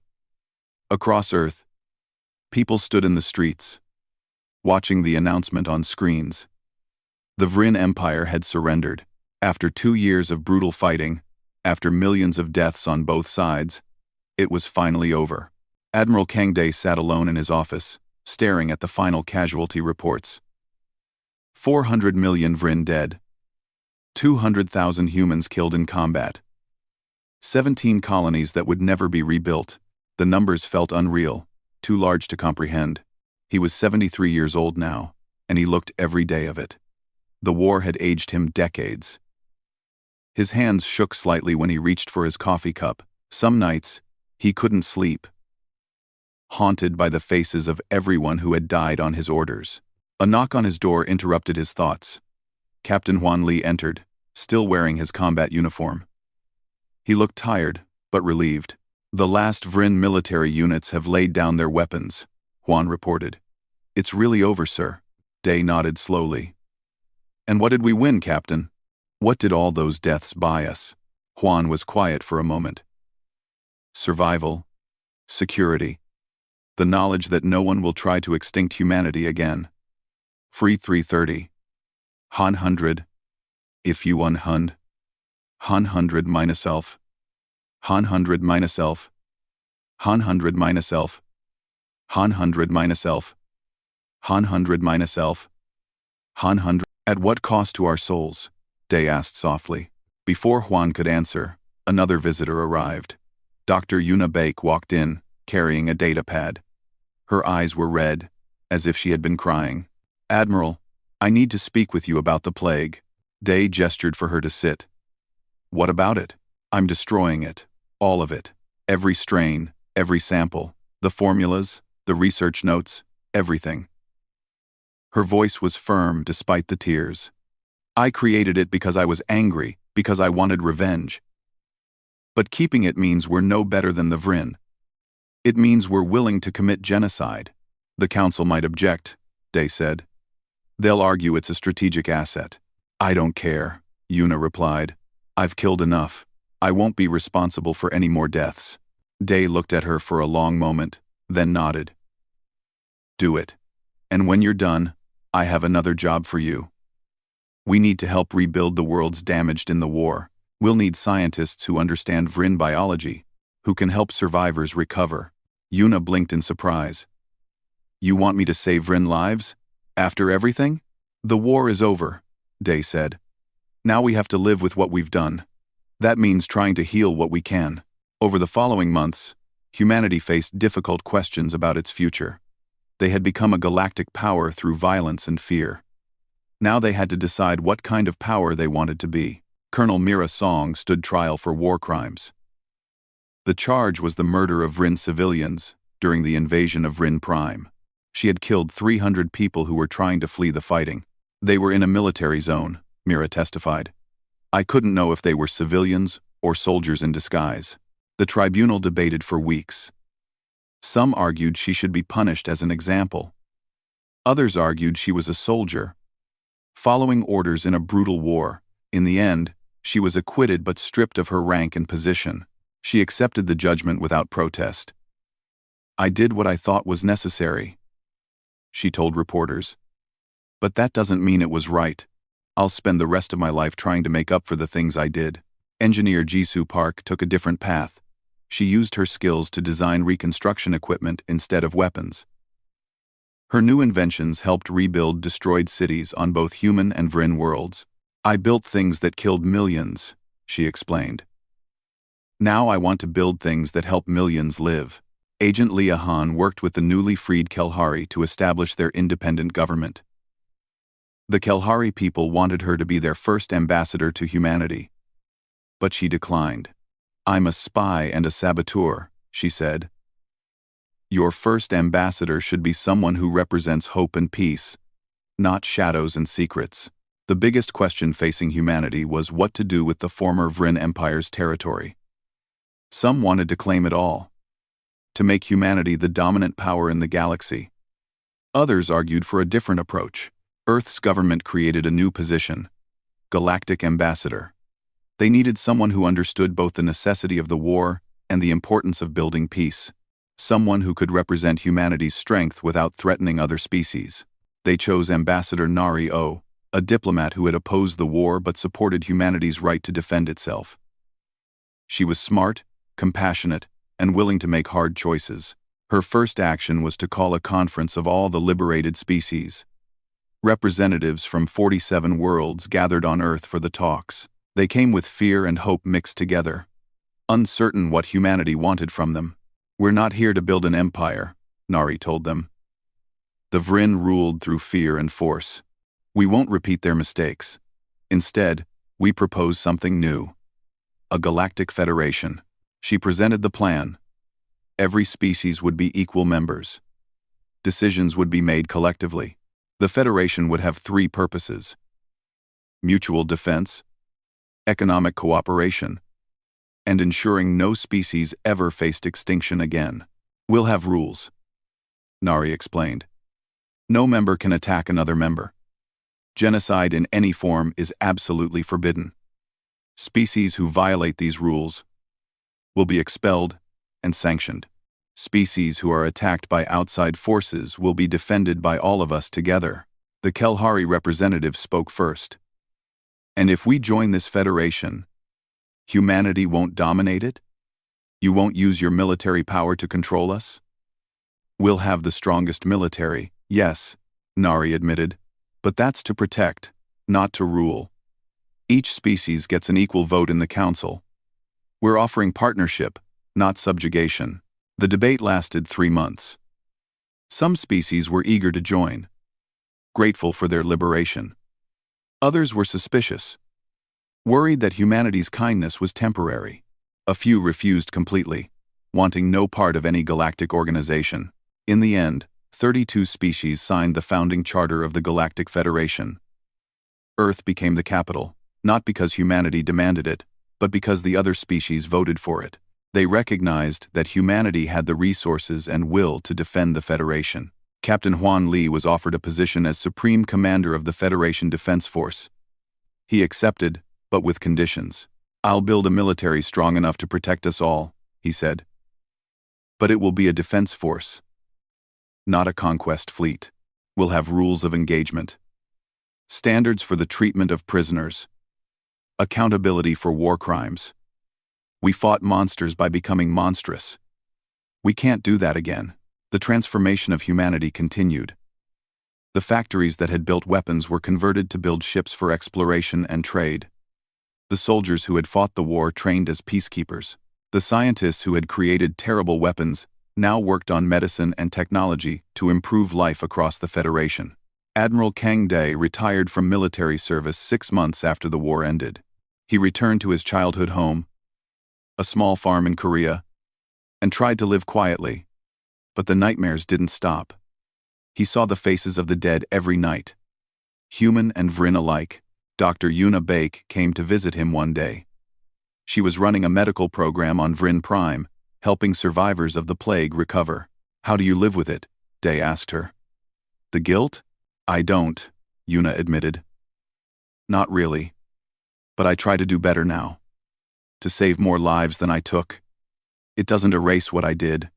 Across Earth, people stood in the streets, watching the announcement on screens. The Vryn Empire had surrendered. After 2 years of brutal fighting, after millions of deaths on both sides, it was finally over. Admiral Kangday sat alone in his office, staring at the final casualty reports. 400 million Vryn dead. 200,000 humans killed in combat. 17 colonies that would never be rebuilt. The numbers felt unreal, too large to comprehend. He was 73 years old now, and he looked every day of it. The war had aged him decades. His hands shook slightly when he reached for his coffee cup. Some nights, he couldn't sleep, haunted by the faces of everyone who had died on his orders. A knock on his door interrupted his thoughts. Captain Juan Lee entered, still wearing his combat uniform. He looked tired, but relieved. The last Vryn military units have laid down their weapons, Juan reported. It's really over, sir. Day nodded slowly. And what did we win, Captain? What did all those deaths buy us? Juan was quiet for a moment. Survival. Security. The knowledge that no one will try to extinct humanity again. Free 330. Han 100. If you unhund. Han 100 minus elf. Han 100 minus elf. Han 100 minus elf. Han 100 minus elf. Han 100 minus elf. Han 100. At what cost to our souls? Day asked softly. Before Juan could answer, another visitor arrived. Dr. Yuna Bake walked in, carrying a data pad. Her eyes were red, as if she had been crying. Admiral, I need to speak with you about the plague. Day gestured for her to sit. What about it? I'm destroying it. All of it. Every strain, every sample. The formulas, the research notes, everything. Her voice was firm despite the tears. I created it because I was angry, because I wanted revenge. But keeping it means we're no better than the Vryn. It means we're willing to commit genocide. The Council might object, Day said. They'll argue it's a strategic asset. I don't care, Yuna replied. I've killed enough. I won't be responsible for any more deaths. Day looked at her for a long moment, then nodded. Do it. And when you're done, I have another job for you. We need to help rebuild the worlds damaged in the war. We'll need scientists who understand Vryn biology, who can help survivors recover. Yuna blinked in surprise. You want me to save Vryn lives? After everything? The war is over, Day said. Now we have to live with what we've done. That means trying to heal what we can. Over the following months, humanity faced difficult questions about its future. They had become a galactic power through violence and fear. Now they had to decide what kind of power they wanted to be. Colonel Mira Song stood trial for war crimes. The charge was the murder of Vryn civilians during the invasion of Vryn Prime. She had killed 300 people who were trying to flee the fighting. They were in a military zone, Mira testified. I couldn't know if they were civilians or soldiers in disguise. The tribunal debated for weeks. Some argued she should be punished as an example. Others argued she was a soldier, following orders in a brutal war. In the end, she was acquitted but stripped of her rank and position. She accepted the judgment without protest. I did what I thought was necessary, she told reporters. But that doesn't mean it was right. I'll spend the rest of my life trying to make up for the things I did. Engineer Jisoo Park took a different path. She used her skills to design reconstruction equipment instead of weapons. Her new inventions helped rebuild destroyed cities on both human and Vryn worlds. I built things that killed millions, she explained. Now I want to build things that help millions live. Agent Leah Han worked with the newly freed Kelhari to establish their independent government. The Kelhari people wanted her to be their first ambassador to humanity. But she declined. I'm a spy and a saboteur, she said. Your first ambassador should be someone who represents hope and peace, not shadows and secrets. The biggest question facing humanity was what to do with the former Vryn Empire's territory. Some wanted to claim it all, to make humanity the dominant power in the galaxy. Others argued for a different approach. Earth's government created a new position, Galactic Ambassador. They needed someone who understood both the necessity of the war and the importance of building peace. Someone who could represent humanity's strength without threatening other species. They chose Ambassador Nari O, a diplomat who had opposed the war but supported humanity's right to defend itself. She was smart, compassionate, and willing to make hard choices. Her first action was to call a conference of all the liberated species. Representatives from 47 worlds gathered on Earth for the talks. They came with fear and hope mixed together, uncertain what humanity wanted from them. We're not here to build an empire, Nari told them. The Vryn ruled through fear and force. We won't repeat their mistakes. Instead, we propose something new. A galactic federation. She presented the plan. Every species would be equal members. Decisions would be made collectively. The federation would have 3 purposes: mutual defense, economic cooperation, and ensuring no species ever faced extinction again. We'll have rules, Nari explained. No member can attack another member. Genocide in any form is absolutely forbidden. Species who violate these rules will be expelled and sanctioned. Species who are attacked by outside forces will be defended by all of us together. The Kelhari representative spoke first. And if we join this federation, humanity won't dominate it? You won't use your military power to control us? We'll have the strongest military, yes, Nari admitted, but that's to protect, not to rule. Each species gets an equal vote in the council. We're offering partnership, not subjugation. The debate lasted 3 months. Some species were eager to join, grateful for their liberation. Others were suspicious, worried that humanity's kindness was temporary. A few refused completely, wanting no part of any galactic organization. In the end, 32 species signed the founding charter of the Galactic Federation. Earth became the capital, not because humanity demanded it, but because the other species voted for it. They recognized that humanity had the resources and will to defend the Federation. Captain Huan Li was offered a position as Supreme Commander of the Federation Defense Force. He accepted, but with conditions. I'll build a military strong enough to protect us all, he said. But it will be a defense force, not a conquest fleet. We'll have rules of engagement. Standards for the treatment of prisoners. Accountability for war crimes. We fought monsters by becoming monstrous. We can't do that again. The transformation of humanity continued. The factories that had built weapons were converted to build ships for exploration and trade. The soldiers who had fought the war trained as peacekeepers. The scientists who had created terrible weapons now worked on medicine and technology to improve life across the Federation. Admiral Kang Dae retired from military service 6 months after the war ended. He returned to his childhood home, a small farm in Korea, and tried to live quietly. But the nightmares didn't stop. He saw the faces of the dead every night. Human and Vrin alike. Dr. Yuna Baek came to visit him one day. She was running a medical program on Vrin Prime, helping survivors of the plague recover. "How do you live with it?" Dae asked her. "The guilt? I don't," Yuna admitted. "Not really. But I try to do better now. To save more lives than I took. It doesn't erase what I did.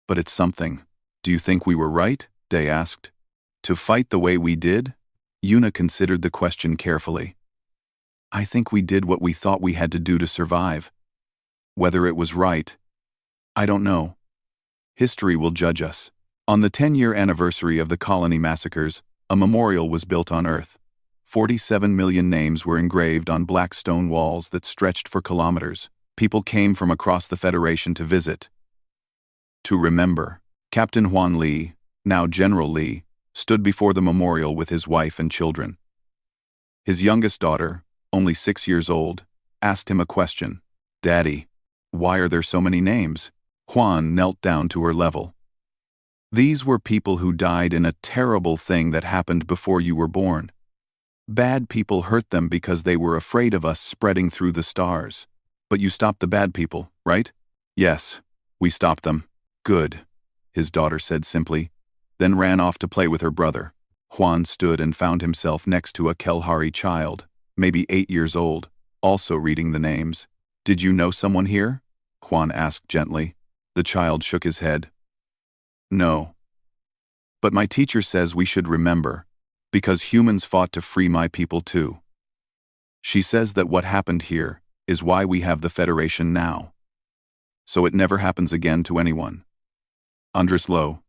But it's something." "Do you think we were right?" Dae asked. "To fight the way we did?" Yuna considered the question carefully. "I think we did what we thought we had to do to survive. Whether it was right, I don't know. History will judge us." On the 10-year anniversary of the colony massacres, a memorial was built on Earth. 47 million names were engraved on black stone walls that stretched for kilometers. People came from across the Federation to visit. To remember. Captain Huan Lee, now General Lee, stood before the memorial with his wife and children. His youngest daughter, only 6 years old, asked him a question. "Daddy, why are there so many names?" Huan knelt down to her level. "These were people who died in a terrible thing that happened before you were born. Bad people hurt them because they were afraid of us spreading through the stars. But you stopped the bad people, right?" "Yes, we stopped them." "Good," his daughter said simply, then ran off to play with her brother. Huan stood and found himself next to a Kelhari child, maybe 8 years old, also reading the names. "Did you know someone here?" Huan asked gently. The child shook his head. "No. But my teacher says we should remember, because humans fought to free my people too. She says that what happened here is why we have the Federation now. So it never happens again to anyone." Andres Lowe.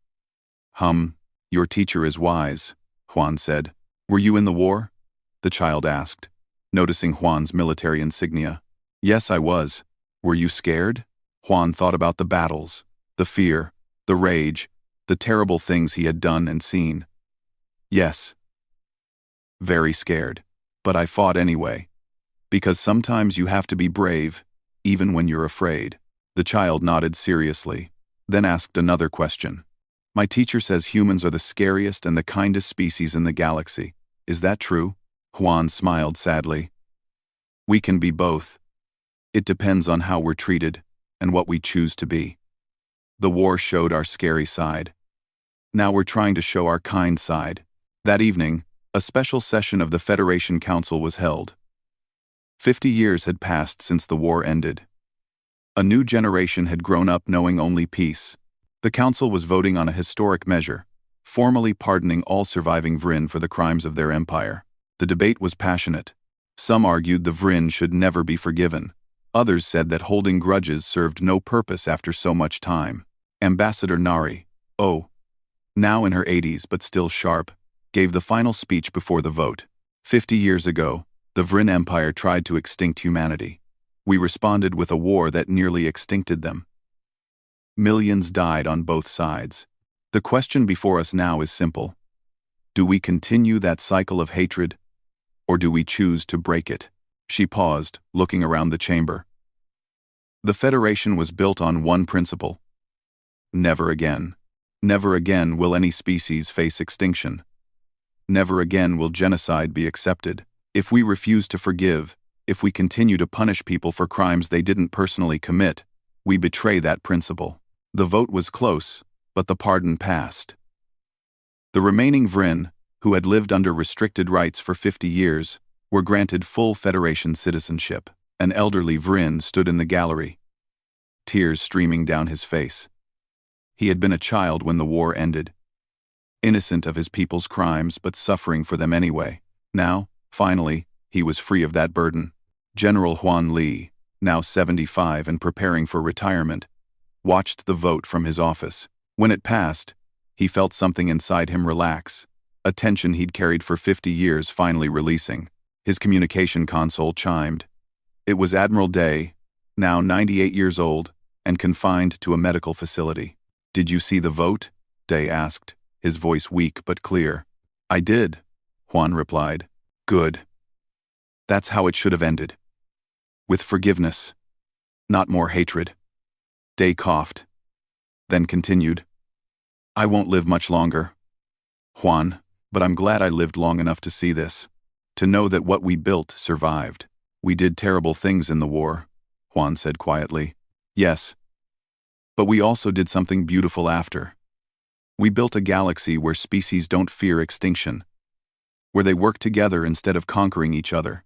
Your teacher is wise," Huan said. "Were you in the war?" the child asked, noticing Huan's military insignia. "Yes, I was. Were you scared?" Huan thought about the battles, the fear, the rage, the terrible things he had done and seen. "Yes. Very scared. But I fought anyway. Because sometimes you have to be brave, even when you're afraid." The child nodded seriously, then asked another question. "My teacher says humans are the scariest and the kindest species in the galaxy. Is that true?" Huan smiled sadly. "We can be both. It depends on how we're treated and what we choose to be. The war showed our scary side. Now we're trying to show our kind side." That evening, a special session of the Federation Council was held. 50 years had passed since the war ended. A new generation had grown up knowing only peace. The council was voting on a historic measure, formally pardoning all surviving Vrin for the crimes of their empire. The debate was passionate. Some argued the Vrin should never be forgiven. Others said that holding grudges served no purpose after so much time. Ambassador Nari, now in her 80s but still sharp, gave the final speech before the vote. 50 years ago, the Vrin Empire tried to extinct humanity. We responded with a war that nearly extincted them. Millions died on both sides. The question before us now is simple. Do we continue that cycle of hatred, or do we choose to break it? She paused, looking around the chamber. The Federation was built on one principle. Never again. Never again will any species face extinction. Never again will genocide be accepted. If we refuse to forgive, if we continue to punish people for crimes they didn't personally commit, we betray that principle. The vote was close, but the pardon passed. The remaining Vrin, who had lived under restricted rights for 50 years, were granted full Federation citizenship. An elderly Vrin stood in the gallery, tears streaming down his face. He had been a child when the war ended, innocent of his people's crimes but suffering for them anyway. Now, finally, he was free of that burden. General Huan Li, now 75 and preparing for retirement, watched the vote from his office. When it passed, he felt something inside him relax, a tension he'd carried for 50 years finally releasing. His communication console chimed. It was Admiral Day, now 98 years old, and confined to a medical facility. "Did you see the vote?" Day asked, his voice weak but clear. "I did," Juan replied. "Good. That's how it should have ended. With forgiveness, not more hatred." Day coughed, then continued. "I won't live much longer, Juan, but I'm glad I lived long enough to see this, to know that what we built survived. We did terrible things in the war," Juan said quietly. "Yes, but we also did something beautiful after. We built a galaxy where species don't fear extinction, where they work together instead of conquering each other.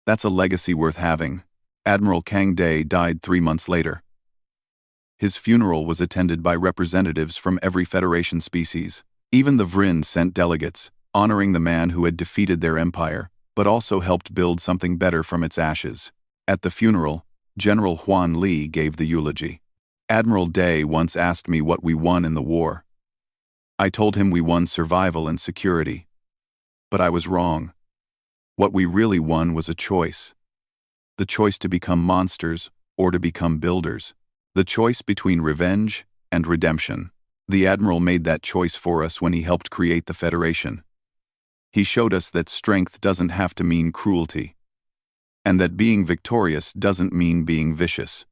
That's a legacy worth having." Admiral Kang Day died 3 months later. His funeral was attended by representatives from every Federation species. Even the Vryn sent delegates, honoring the man who had defeated their empire, but also helped build something better from its ashes. At the funeral, General Huan Li gave the eulogy. "Admiral Day once asked me what we won in the war. I told him we won survival and security. But I was wrong. What we really won was a choice. The choice to become monsters or to become builders. The choice between revenge and redemption. The Admiral made that choice for us when he helped create the Federation. He showed us that strength doesn't have to mean cruelty, and that being victorious doesn't mean being vicious."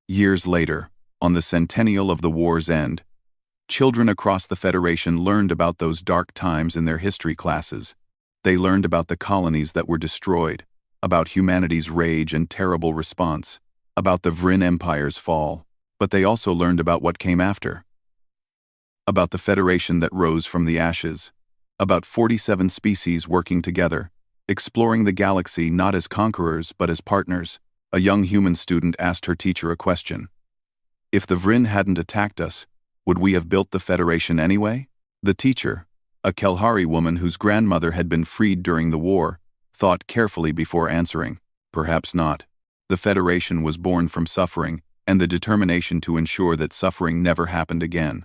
Years later, on the centennial of the war's end, children across the Federation learned about those dark times in their history classes. They learned about the colonies that were destroyed, about humanity's rage and terrible response, about the Vryn Empire's fall, but they also learned about what came after. About the Federation that rose from the ashes, about 47 species working together, exploring the galaxy not as conquerors but as partners. A young human student asked her teacher a question. "If the Vryn hadn't attacked us, would we have built the Federation anyway?" The teacher, a Kelhari woman whose grandmother had been freed during the war, thought carefully before answering. "Perhaps not. The Federation was born from suffering and the determination to ensure that suffering never happened again.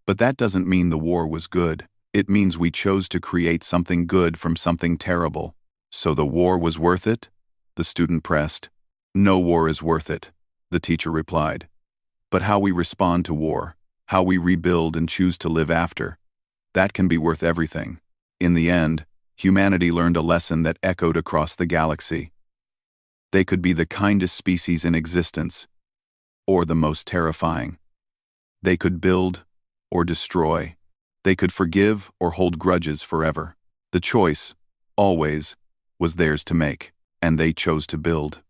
But that doesn't mean the war was good. It means we chose to create something good from something terrible." "So the war was worth it?" the student pressed. "No war is worth it," the teacher replied. "But how we respond to war, how we rebuild and choose to live after, that can be worth everything." In the end, humanity learned a lesson that echoed across the galaxy. They could be the kindest species in existence, or the most terrifying. They could build or destroy. They could forgive or hold grudges forever. The choice, always, was theirs to make, and they chose to build.